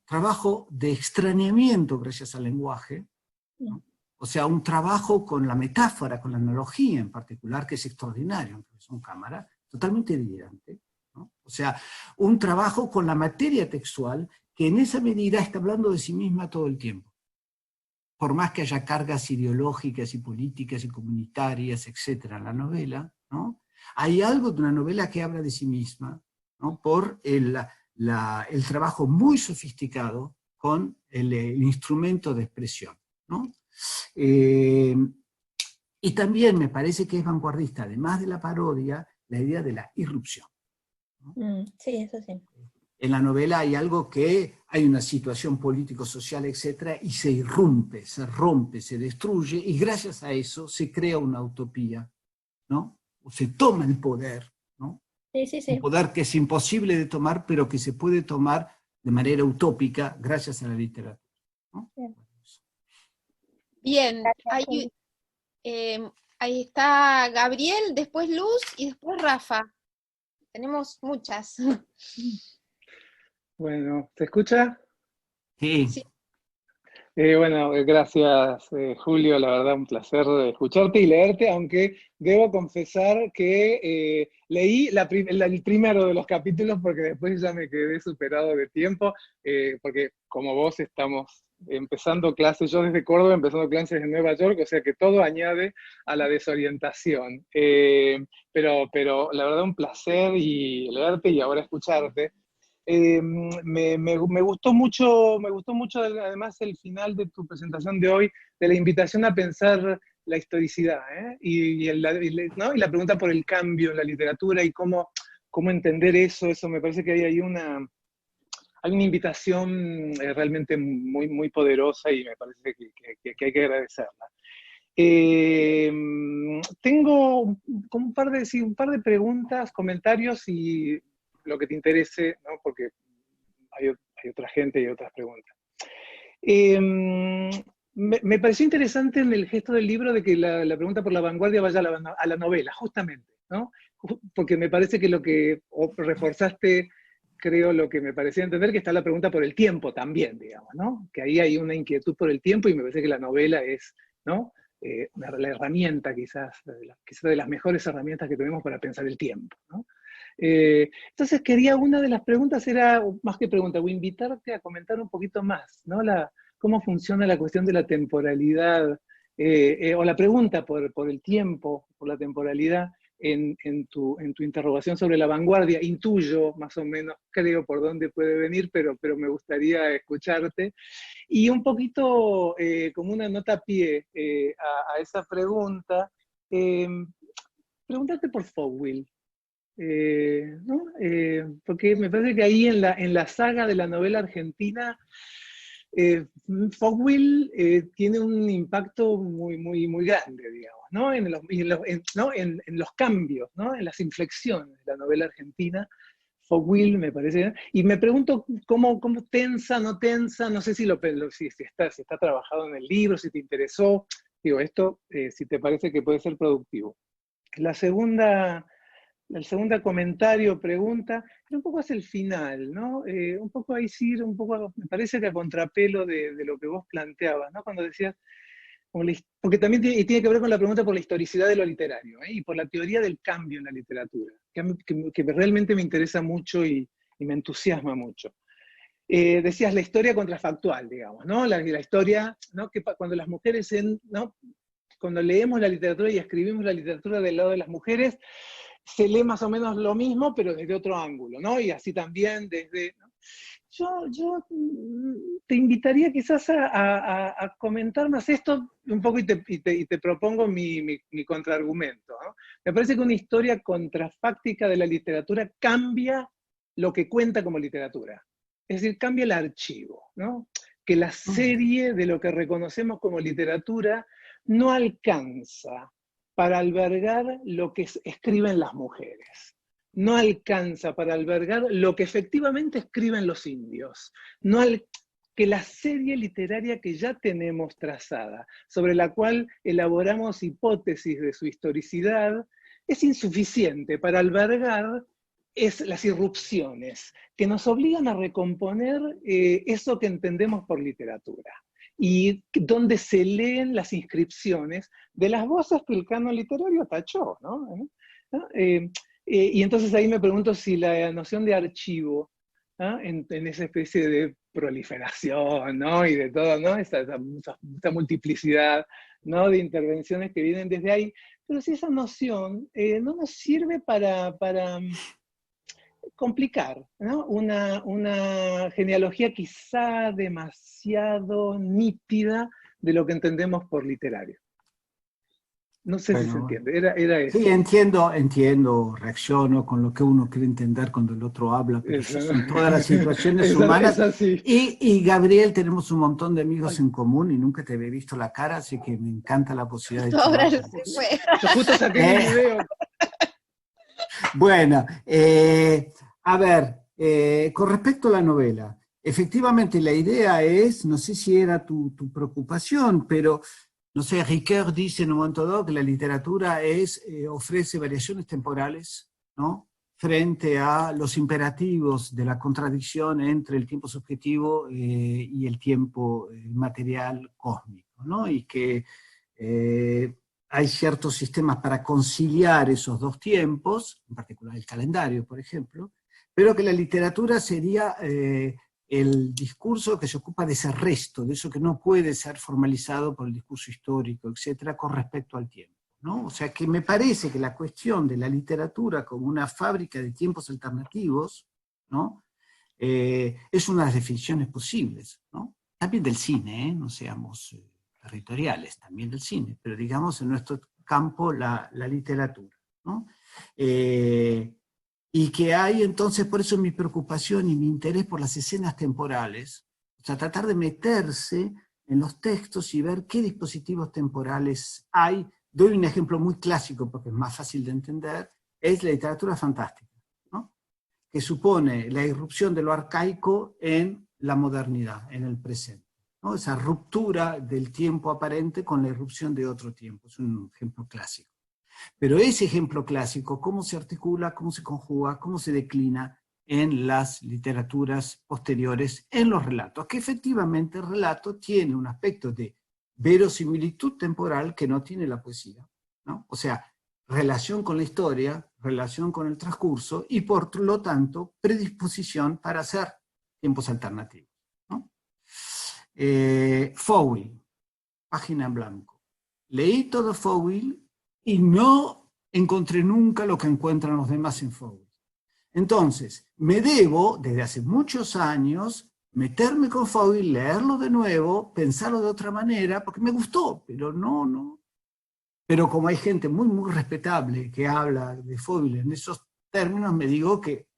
trabajo de extrañamiento gracias al lenguaje, ¿no? O sea, un trabajo con la metáfora, con la analogía en particular, que es extraordinario en Profesión Cámara, totalmente evidente, ¿no? O sea, un trabajo con la materia textual que en esa medida está hablando de sí misma todo el tiempo. Por más que haya cargas ideológicas y políticas y comunitarias, etcétera, en la novela, ¿no? Hay algo de una novela que habla de sí misma, ¿no? Por el trabajo muy sofisticado con el instrumento de expresión, ¿no? Y también me parece que es vanguardista, además de la parodia, la idea de la irrupción, ¿no? Sí, eso sí. En la novela hay algo que hay una situación político-social, etcétera, y se irrumpe, se rompe, se destruye, y gracias a eso se crea una utopía, ¿no? O se toma el poder, ¿no? Sí, sí, sí. Un poder que es imposible de tomar, pero que se puede tomar de manera utópica gracias a la literatura, ¿no? Bien, ahí está Gabriel, después Luz y después Rafa. Tenemos muchas. Bueno, ¿se escucha? Sí. Sí. Bueno, gracias Julio, la verdad un placer escucharte y leerte, aunque debo confesar que leí el primero de los capítulos porque después ya me quedé superado de tiempo, porque como vos estamos empezando clases, yo desde Córdoba empezando clases en Nueva York, o sea que todo añade a la desorientación. Pero la verdad un placer y leerte y ahora escucharte. Me gustó mucho además el final de tu presentación de hoy, de la invitación a pensar la historicidad, ¿eh? ¿No? Y la pregunta por el cambio en la literatura y cómo entender eso me parece que hay una invitación realmente muy, muy poderosa y me parece que hay que agradecerla. Tengo un par de preguntas, comentarios y lo que te interese, ¿no? Porque hay otra gente y otras preguntas. Me pareció interesante en el gesto del libro de que la pregunta por la vanguardia vaya a la novela, justamente, ¿no? Porque me parece que reforzaste, creo, lo que me parecía entender, que está la pregunta por el tiempo también, digamos, ¿no? Que ahí hay una inquietud por el tiempo y me parece que la novela es, ¿no? La herramienta quizás de las mejores herramientas que tenemos para pensar el tiempo, ¿no? Entonces una de las preguntas era, más que pregunta, voy a invitarte a comentar un poquito más, ¿no? Cómo funciona la cuestión de la temporalidad, o la pregunta por el tiempo, por la temporalidad, en tu interrogación sobre la vanguardia. Intuyo, más o menos, creo por dónde puede venir, pero me gustaría escucharte. Y un poquito, como una nota a pie a esa pregunta, pregúntate por Fogwill. ¿No? Porque me parece que ahí en la saga de la novela argentina, Fogwill tiene un impacto muy, muy, muy grande, digamos, ¿no? En los cambios, ¿no? En las inflexiones de la novela argentina. Fogwill me parece, y me pregunto cómo tensa, no tensa, no sé si está trabajado en el libro, si te interesó, digo, esto, si te parece que puede ser productivo. El segundo comentario, pregunta, pero un poco hacia el final, ¿no? Un poco ahí sí, me parece que a contrapelo de lo que vos planteabas, ¿no? Cuando decías, porque también tiene que ver con la pregunta por la historicidad de lo literario, ¿eh? Y por la teoría del cambio en la literatura, que realmente me interesa mucho y me entusiasma mucho. Decías la historia contrafactual, digamos, ¿no? La historia, ¿no? Que cuando las mujeres, ¿no? Cuando leemos la literatura y escribimos la literatura del lado de las mujeres, se lee más o menos lo mismo, pero desde otro ángulo, ¿no? Y así también desde, ¿no? Yo te invitaría quizás a comentar más esto un poco y te propongo mi contraargumento, ¿no? Me parece que una historia contrafáctica de la literatura cambia lo que cuenta como literatura. Es decir, cambia el archivo, ¿no? Que la serie de lo que reconocemos como literatura no alcanza para albergar lo que escriben las mujeres. No alcanza para albergar lo que efectivamente escriben los indios. Que la serie literaria que ya tenemos trazada, sobre la cual elaboramos hipótesis de su historicidad, es insuficiente para albergar las irrupciones que nos obligan a recomponer eso que entendemos por literatura, y donde se leen las inscripciones de las voces que el canon literario tachó, ¿no? Y entonces ahí me pregunto si la noción de archivo, ¿no? en esa especie de proliferación, ¿no? Y de todo, ¿no? Esta multiplicidad, ¿no? De intervenciones que vienen desde ahí, pero si esa noción no nos sirve para complicar, ¿no? Una genealogía quizá demasiado nítida de lo que entendemos por literario. No sé si se entiende, era eso. Sí, entiendo, reacciono con lo que uno quiere entender cuando el otro habla, pero eso son todas las situaciones humanas. Y Gabriel, tenemos un montón de amigos en común y nunca te había visto la cara, así que me encanta la posibilidad de charlar con vos. Yo justo saqué mi video. Bueno, a ver, con respecto a la novela, efectivamente la idea es, no sé si era tu preocupación, pero no sé, Ricoeur dice en un momento dado que la literatura ofrece variaciones temporales, ¿no? Frente a los imperativos de la contradicción entre el tiempo subjetivo y el tiempo material cósmico, ¿no? Y que hay ciertos sistemas para conciliar esos dos tiempos, en particular el calendario, por ejemplo, pero que la literatura sería el discurso que se ocupa de ese resto, de eso que no puede ser formalizado por el discurso histórico, etcétera, con respecto al tiempo, ¿no? O sea que me parece que la cuestión de la literatura como una fábrica de tiempos alternativos, ¿no? Es una de las definiciones posibles, ¿no? También del cine, no seamos territoriales, también del cine, pero digamos en nuestro campo la literatura, ¿no? Y que hay entonces, por eso mi preocupación y mi interés por las escenas temporales, o sea, tratar de meterse en los textos y ver qué dispositivos temporales hay. Doy un ejemplo muy clásico porque es más fácil de entender, es la literatura fantástica, ¿no? Que supone la irrupción de lo arcaico en la modernidad, en el presente, ¿no? Esa ruptura del tiempo aparente con la irrupción de otro tiempo, es un ejemplo clásico. Pero ese ejemplo clásico, ¿cómo se articula, cómo se conjuga, cómo se declina en las literaturas posteriores, en los relatos? Que efectivamente el relato tiene un aspecto de verosimilitud temporal que no tiene la poesía, ¿no? O sea, relación con la historia, relación con el transcurso y por lo tanto predisposición para hacer tiempos alternativos, ¿no? Fouil, página en blanco. Leí todo Fouil y no encontré nunca lo que encuentran los demás en Fouil. Entonces, me debo, desde hace muchos años, meterme con Fouil, leerlo de nuevo, pensarlo de otra manera, porque me gustó, pero no. Pero como hay gente muy, muy respetable que habla de Fouil en esos términos, me digo que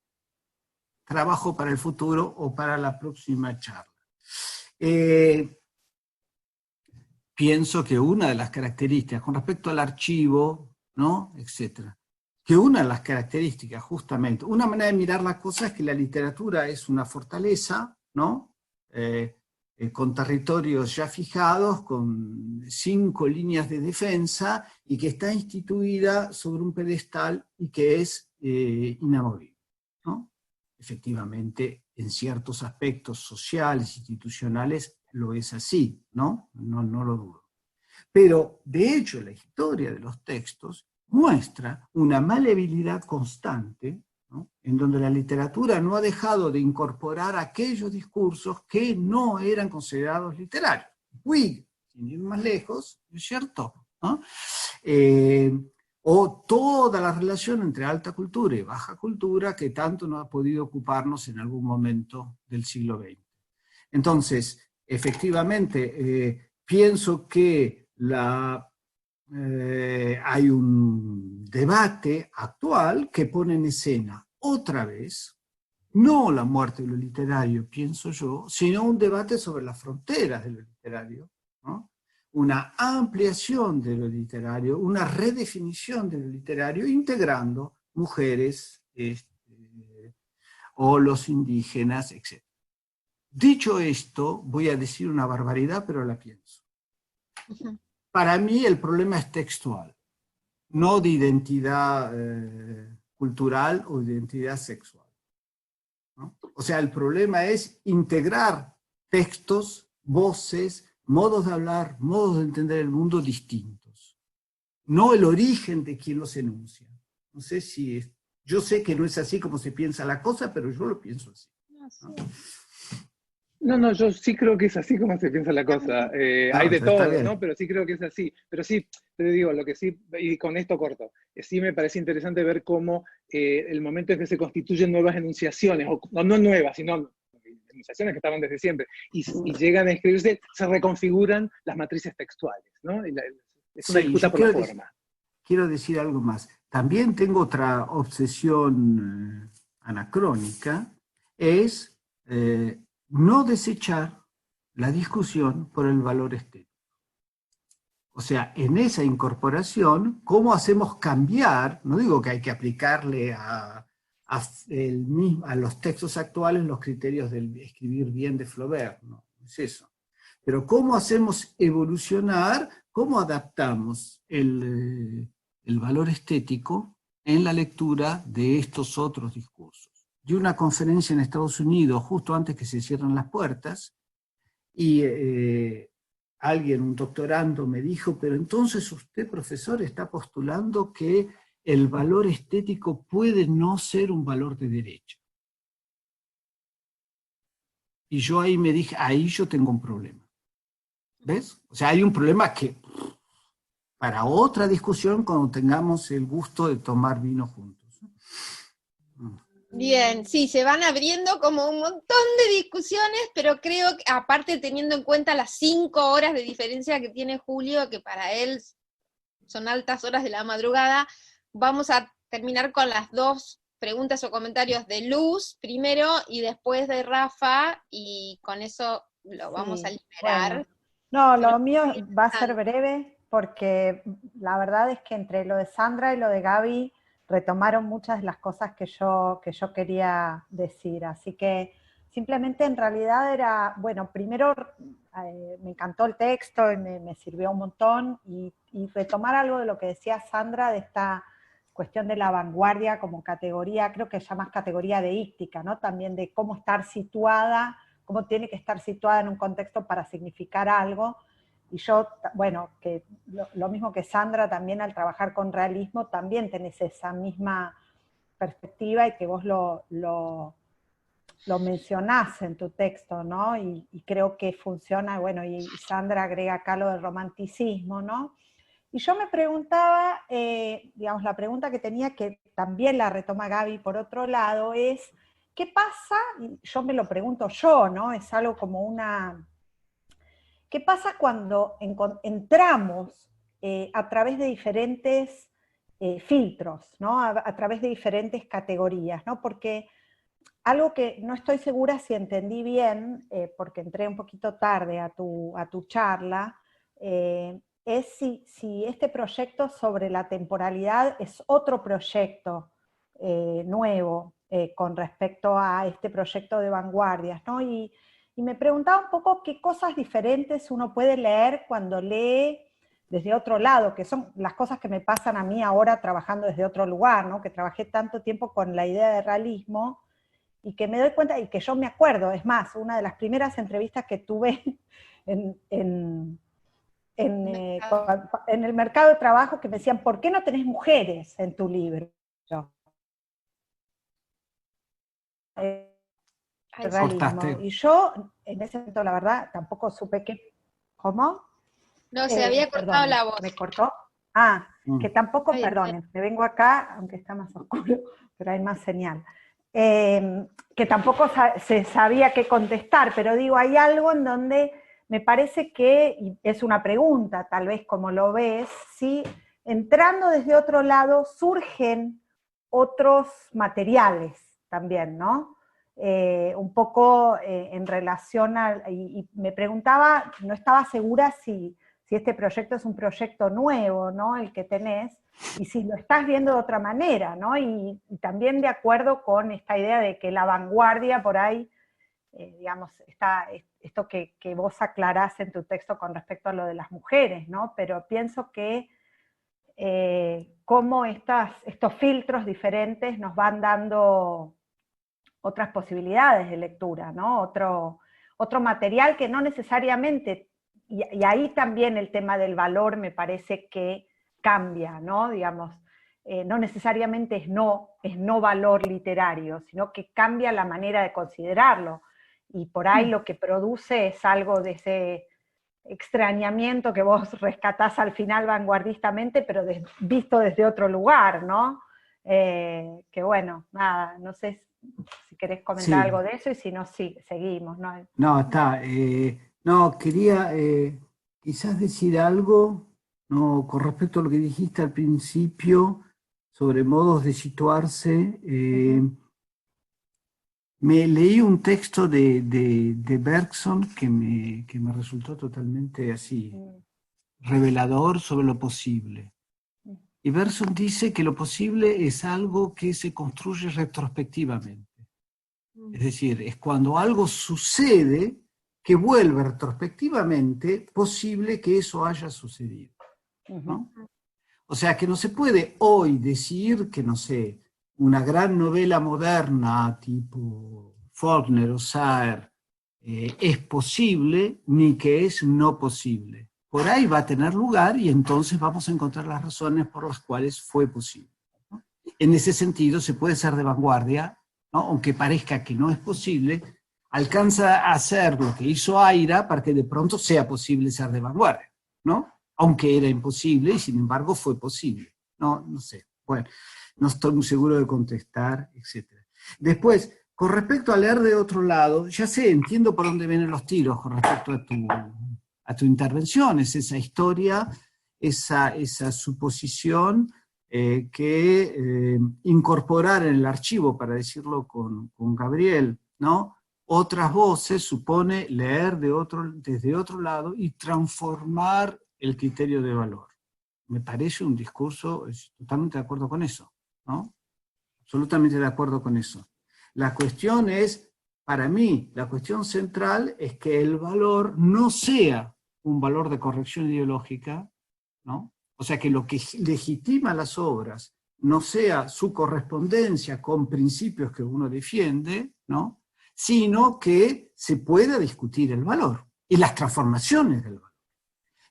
trabajo para el futuro o para la próxima charla. Pienso que una de las características, con respecto al archivo, ¿no? Etcétera, que una de las características, justamente, una manera de mirar la cosa es que la literatura es una fortaleza, ¿no? Con territorios ya fijados, con 5 líneas de defensa, y que está instituida sobre un pedestal y que es inamovible, ¿no? Efectivamente, en ciertos aspectos sociales, institucionales, lo es así, ¿no? No lo dudo. Pero, de hecho, la historia de los textos muestra una maleabilidad constante, ¿no? En donde la literatura no ha dejado de incorporar aquellos discursos que no eran considerados literarios. Puig, sin ir más lejos, ¿no es cierto? ¿No? O toda la relación entre alta cultura y baja cultura que tanto nos ha podido ocuparnos en algún momento del siglo XX. Entonces, efectivamente, pienso que hay un debate actual que pone en escena otra vez, no la muerte de lo literario, pienso yo, sino un debate sobre las fronteras de lo literario, ¿no? una ampliación de lo literario, una redefinición de lo literario, integrando mujeres o los indígenas, etc. Dicho esto, voy a decir una barbaridad, pero la pienso. Para mí el problema es textual, no de identidad cultural o de identidad sexual, ¿no? O sea, el problema es integrar textos, voces, modos de hablar, modos de entender el mundo distintos, no el origen de quien los enuncia. No sé si es, yo sé que no es así como se piensa la cosa, pero yo lo pienso así, ¿no? No, yo sí creo que es así como se piensa la cosa. Hay de todo, ¿no? Pero sí creo que es así. Pero sí, te digo, lo que sí, y con esto corto, sí me parece interesante ver cómo el momento en que se constituyen nuevas enunciaciones, o no nuevas, sino enunciaciones que estaban desde siempre, y llegan a escribirse, se reconfiguran las matrices textuales, ¿no? Es una disputa por la forma. Quiero decir algo más. También tengo otra obsesión anacrónica, es no desechar la discusión por el valor estético. O sea, en esa incorporación, ¿cómo hacemos cambiar? No digo que hay que aplicarle a los textos actuales los criterios del escribir bien de Flaubert, no es eso. Pero ¿cómo hacemos evolucionar, cómo adaptamos el valor estético en la lectura de estos otros discursos? Di una conferencia en Estados Unidos justo antes que se cierren las puertas, y alguien, un doctorando, me dijo, pero entonces usted, profesor, está postulando que el valor estético puede no ser un valor de derecho. Y yo ahí me dije, ahí yo tengo un problema. ¿Ves? O sea, hay un problema que, para otra discusión, cuando tengamos el gusto de tomar vino juntos. Bien, sí, se van abriendo como un montón de discusiones, pero creo que, aparte teniendo en cuenta las 5 horas de diferencia que tiene Julio, que para él son altas horas de la madrugada, vamos a terminar con las 2 preguntas o comentarios de Luz primero y después de Rafa, y con eso lo vamos a liberar. Bueno. No, lo mío va a ser breve, porque la verdad es que entre lo de Sandra y lo de Gaby retomaron muchas de las cosas que yo quería decir, así que simplemente en realidad era, bueno, primero me encantó el texto y me sirvió un montón, y retomar algo de lo que decía Sandra, de esta cuestión de la vanguardia como categoría, creo que se llama categoría deística, ¿no? También de cómo estar situada, cómo tiene que estar situada en un contexto para significar algo. Y yo, bueno, que lo mismo que Sandra, también al trabajar con realismo, también tenés esa misma perspectiva, y que vos lo mencionás en tu texto, ¿no? Y creo que funciona, bueno, y Sandra agrega acá lo del romanticismo, ¿no? Y yo me preguntaba, digamos, la pregunta que tenía, que también la retoma Gaby por otro lado, es, ¿qué pasa? Y yo me lo pregunto yo, ¿no? Es algo como una... ¿Qué pasa cuando entramos a través de diferentes filtros, ¿no? A través de diferentes categorías, ¿no? Porque algo que no estoy segura si entendí bien, porque entré un poquito tarde a tu charla, es si este proyecto sobre la temporalidad es otro proyecto nuevo con respecto a este proyecto de vanguardias, ¿no? Y me preguntaba un poco qué cosas diferentes uno puede leer cuando lee desde otro lado, que son las cosas que me pasan a mí ahora trabajando desde otro lugar, ¿no? Que trabajé tanto tiempo con la idea de realismo, y que me doy cuenta, y que yo me acuerdo, es más, una de las primeras entrevistas que tuve en el mercado de trabajo, que me decían, ¿por qué no tenés mujeres en tu libro? Y yo, en ese momento, la verdad, tampoco supe qué... ¿Cómo? No, se había cortado la voz. ¿Me cortó? Que tampoco, perdonen, me vengo acá, aunque está más oscuro, pero hay más señal. Que tampoco se sabía qué contestar, pero digo, hay algo en donde me parece que, y es una pregunta, tal vez como lo ves, si entrando desde otro lado surgen otros materiales también, ¿no? Un poco en relación a, y me preguntaba, no estaba segura si si este proyecto es un proyecto nuevo, ¿no? El que tenés, y si lo estás viendo de otra manera, ¿no? Y también de acuerdo con esta idea de que la vanguardia por ahí, digamos, está esto que vos aclarás en tu texto con respecto a lo de las mujeres, ¿no? Pero pienso que cómo estos filtros diferentes nos van dando otras posibilidades de lectura, ¿no? Otro material que no necesariamente, y ahí también el tema del valor me parece que cambia, ¿no? Digamos, no necesariamente es no valor literario, sino que cambia la manera de considerarlo, y por ahí lo que produce es algo de ese extrañamiento que vos rescatás al final vanguardistamente, pero visto desde otro lugar, ¿no? Que bueno, nada, no sé si querés comentar algo de eso, y si no, sí, seguimos, ¿no? No, está. No, quería quizás decir algo, no, con respecto a lo que dijiste al principio sobre modos de situarse. Me leí un texto de Bergson que me resultó totalmente así, revelador sobre lo posible. Y Bergson dice que lo posible es algo que se construye retrospectivamente. Es decir, es cuando algo sucede que vuelve retrospectivamente posible que eso haya sucedido, ¿no? O sea, que no se puede hoy decir que, no sé, una gran novela moderna tipo Faulkner o Saer es posible, ni que es no posible. Por ahí va a tener lugar y entonces vamos a encontrar las razones por las cuales fue posible, ¿no? En ese sentido se puede ser de vanguardia, ¿no? Aunque parezca que no es posible, alcanza a hacer lo que hizo Aira para que de pronto sea posible ser de vanguardia, ¿no? Aunque era imposible y sin embargo fue posible. No sé, bueno, no estoy muy seguro de contestar, etc. Después, con respecto a leer de otro lado, ya sé, entiendo por dónde vienen los tiros con respecto a tu intervención, es esa historia, esa suposición que incorporar en el archivo, para decirlo con Gabriel, ¿no? Otras voces supone leer desde otro lado y transformar el criterio de valor. Me parece un discurso, totalmente de acuerdo con eso, ¿no? Absolutamente de acuerdo con eso. La cuestión es, para mí, la cuestión central es que el valor no sea un valor de corrección ideológica, ¿no? O sea, que lo que legitima las obras no sea su correspondencia con principios que uno defiende, ¿no? Sino que se pueda discutir el valor y las transformaciones del valor.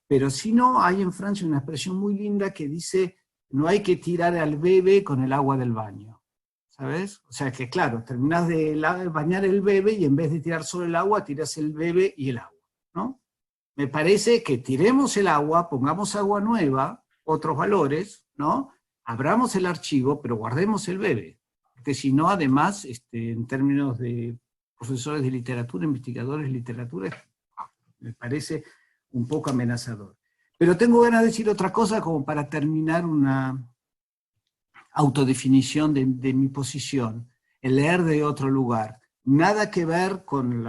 Pero si no, hay en Francia una expresión muy linda que dice, no hay que tirar al bebé con el agua del baño, ¿sabes? O sea que claro, terminás de bañar el bebé y en vez de tirar solo el agua, tirás el bebé y el agua, ¿no? Me parece que tiremos el agua, pongamos agua nueva, otros valores, ¿no? Abramos el archivo, pero guardemos el bebé. Porque si no, además, en términos de profesores de literatura, investigadores de literatura, me parece un poco amenazador. Pero tengo ganas de decir otra cosa como para terminar una autodefinición de mi posición, el leer de otro lugar. Nada que ver con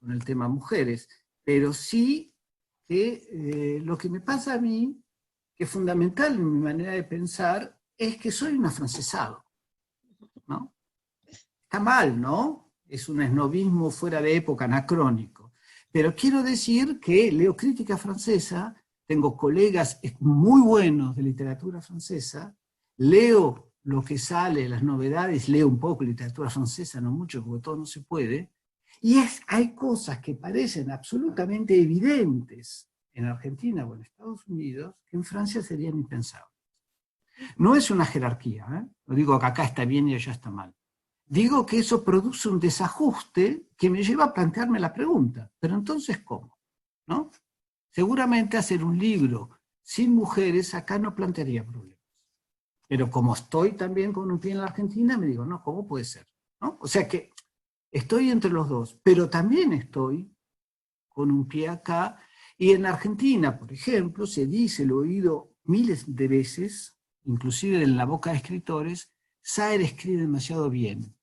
el tema mujeres, pero sí que lo que me pasa a mí, que es fundamental en mi manera de pensar, es que soy un afrancesado, ¿no? Está mal, ¿no? Es un esnovismo fuera de época, anacrónico. Pero quiero decir que leo crítica francesa, tengo colegas muy buenos de literatura francesa, leo lo que sale, las novedades, leo un poco literatura francesa, no mucho, porque todo no se puede, y hay cosas que parecen absolutamente evidentes en Argentina o en Estados Unidos que en Francia serían impensables. No es una jerarquía, ¿eh? No digo que acá está bien y allá está mal. Digo que eso produce un desajuste que me lleva a plantearme la pregunta, pero entonces, ¿cómo? ¿No? Seguramente hacer un libro sin mujeres acá no plantearía problemas. Pero como estoy también con un pie en la Argentina, me digo, no, ¿cómo puede ser? ¿No? O sea que estoy entre los dos, pero también estoy con un pie acá, y en Argentina, por ejemplo, se dice, lo he oído miles de veces, inclusive en la boca de escritores, Saer escribe demasiado bien.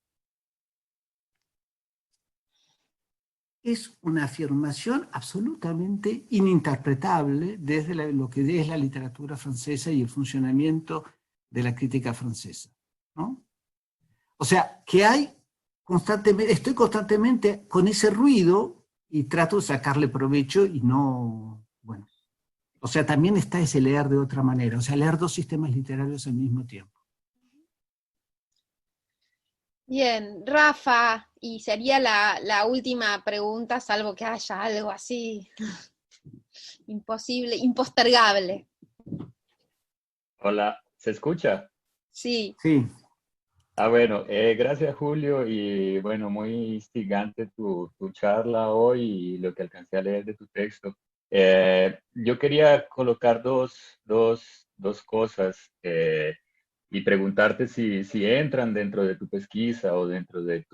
es una afirmación absolutamente ininterpretable desde lo que es la literatura francesa y el funcionamiento de la crítica francesa, ¿no? O sea, que hay constantemente, estoy constantemente con ese ruido y trato de sacarle provecho y no, bueno. O sea, también está ese leer de otra manera, o sea, leer dos sistemas literarios al mismo tiempo. Bien, Rafa, y sería la última pregunta, salvo que haya algo así imposible, impostergable. Hola, ¿se escucha? Sí. Sí. Bueno, gracias Julio y bueno, muy instigante tu charla hoy y lo que alcancé a leer de tu texto. Yo quería colocar dos cosas y preguntarte si entran dentro de tu pesquisa o dentro de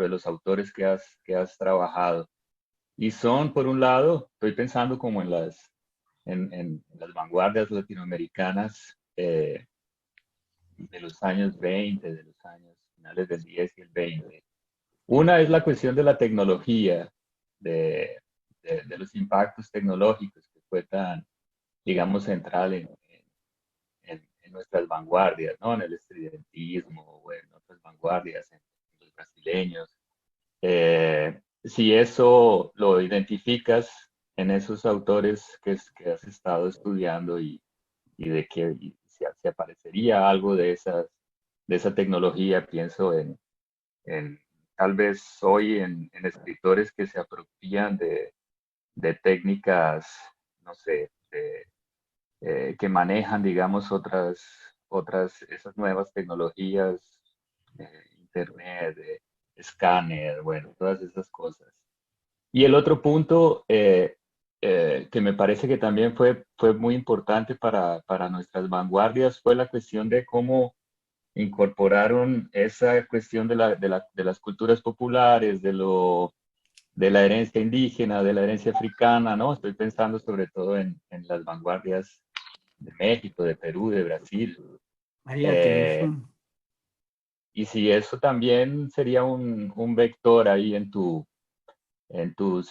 los autores que has trabajado. Y son, por un lado, estoy pensando como en las vanguardias latinoamericanas, de los años 20, de los años finales del 10 y el 20. Una es la cuestión de la tecnología, de los impactos tecnológicos que fue tan, digamos, central en nuestras vanguardias, ¿no? En el estridentismo o en otras vanguardias, en los brasileños. Si eso lo identificas en esos autores que has estado estudiando y de que si aparecería algo de esa tecnología, pienso en tal vez hoy en escritores que se apropian de técnicas, no sé, que manejan, digamos, esas nuevas tecnologías, internet, escáner, bueno, todas esas cosas. Y el otro punto que me parece que también fue muy importante para nuestras vanguardias fue la cuestión de cómo incorporaron esa cuestión de las culturas populares, de la herencia indígena, de la herencia africana, ¿no? Estoy pensando sobre todo en las vanguardias de México, de Perú, de Brasil. María Teresa. Y si eso también sería un vector ahí en tus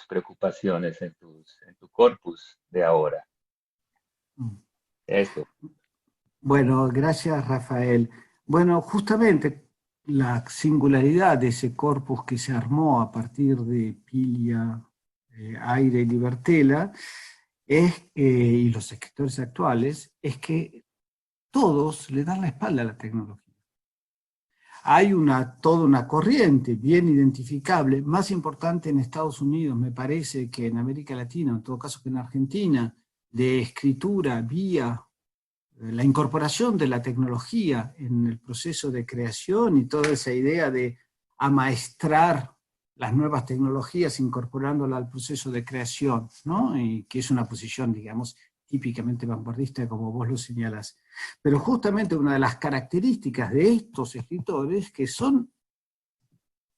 preocupaciones, en tu corpus de ahora. Eso. Bueno, gracias Rafael. Bueno, justamente la singularidad de ese corpus que se armó a partir de Piglia, Aire y Libertela, y los escritores actuales, es que todos le dan la espalda a la tecnología. Hay toda una corriente bien identificable, más importante en Estados Unidos, me parece, que en América Latina, en todo caso que en Argentina, de escritura vía la incorporación de la tecnología en el proceso de creación y toda esa idea de amaestrar las nuevas tecnologías incorporándolas al proceso de creación, ¿no? Y que es una posición, digamos, típicamente vanguardista, como vos lo señalás. Pero justamente una de las características de estos escritores que son,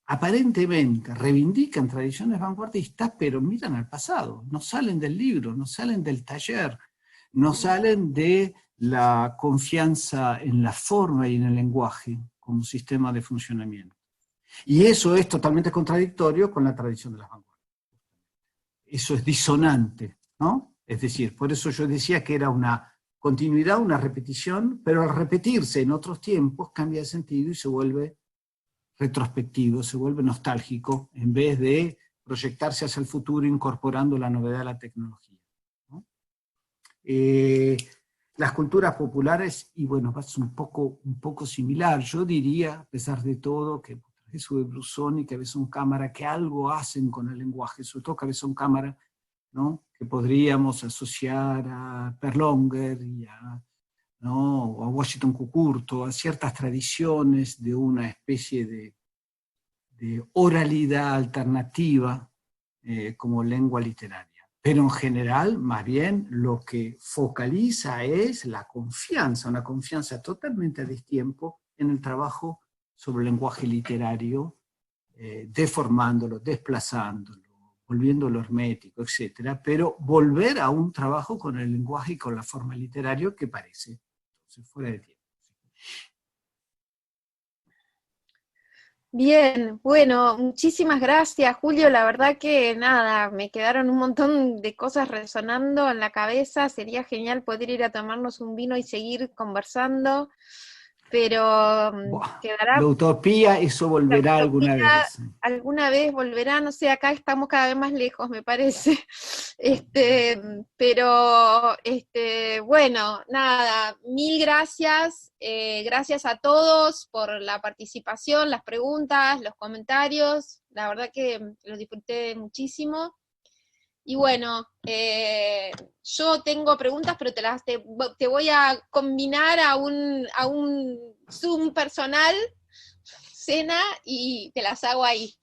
aparentemente, reivindican tradiciones vanguardistas, pero miran al pasado, no salen del libro, no salen del taller, no salen de la confianza en la forma y en el lenguaje como sistema de funcionamiento. Y eso es totalmente contradictorio con la tradición de las vanguardias. Eso es disonante, ¿no? Es decir, por eso yo decía que era una continuidad, una repetición, pero al repetirse en otros tiempos cambia de sentido y se vuelve retrospectivo, se vuelve nostálgico, en vez de proyectarse hacia el futuro incorporando la novedad a la tecnología, ¿no? Las culturas populares, y bueno, es un poco similar. Yo diría, a pesar de todo, que eso de Brusoni, Cabezón Cámara, que algo hacen con el lenguaje, sobre todo Cabezón Cámara, ¿no? Que podríamos asociar a Perlonger y ¿no? O a Washington Cucurto, a ciertas tradiciones de una especie de oralidad alternativa como lengua literaria. Pero en general, más bien, lo que focaliza es la confianza, una confianza totalmente a destiempo en el trabajo sobre el lenguaje literario, deformándolo, desplazándolo, volviéndolo hermético, etc. Pero volver a un trabajo con el lenguaje y con la forma literaria que parece entonces, fuera de tiempo. Bien, bueno, muchísimas gracias, Julio. La verdad que nada, me quedaron un montón de cosas resonando en la cabeza. Sería genial poder ir a tomarnos un vino y seguir conversando, pero Buah, quedará. la utopía, eso La volverá alguna utopía vez. alguna vez volverá, no sé, acá estamos cada vez más lejos, me parece. Pero bueno, nada, mil gracias, gracias a todos por la participación, las preguntas, los comentarios, la verdad que los disfruté muchísimo. Y bueno, yo tengo preguntas, pero te voy a combinar a un Zoom personal, cena, y te las hago ahí.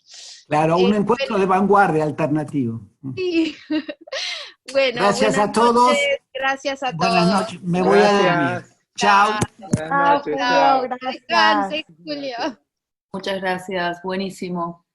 Claro, un encuentro de vanguardia alternativo. Sí. Bueno, Gracias buenas a todos. noches, gracias a Buenas todos. noches. Me voy a dormir. Gracias. Chao. Buenas Chao, noches, Julio, chao. gracias. Descanse, Julio. Muchas gracias, buenísimo.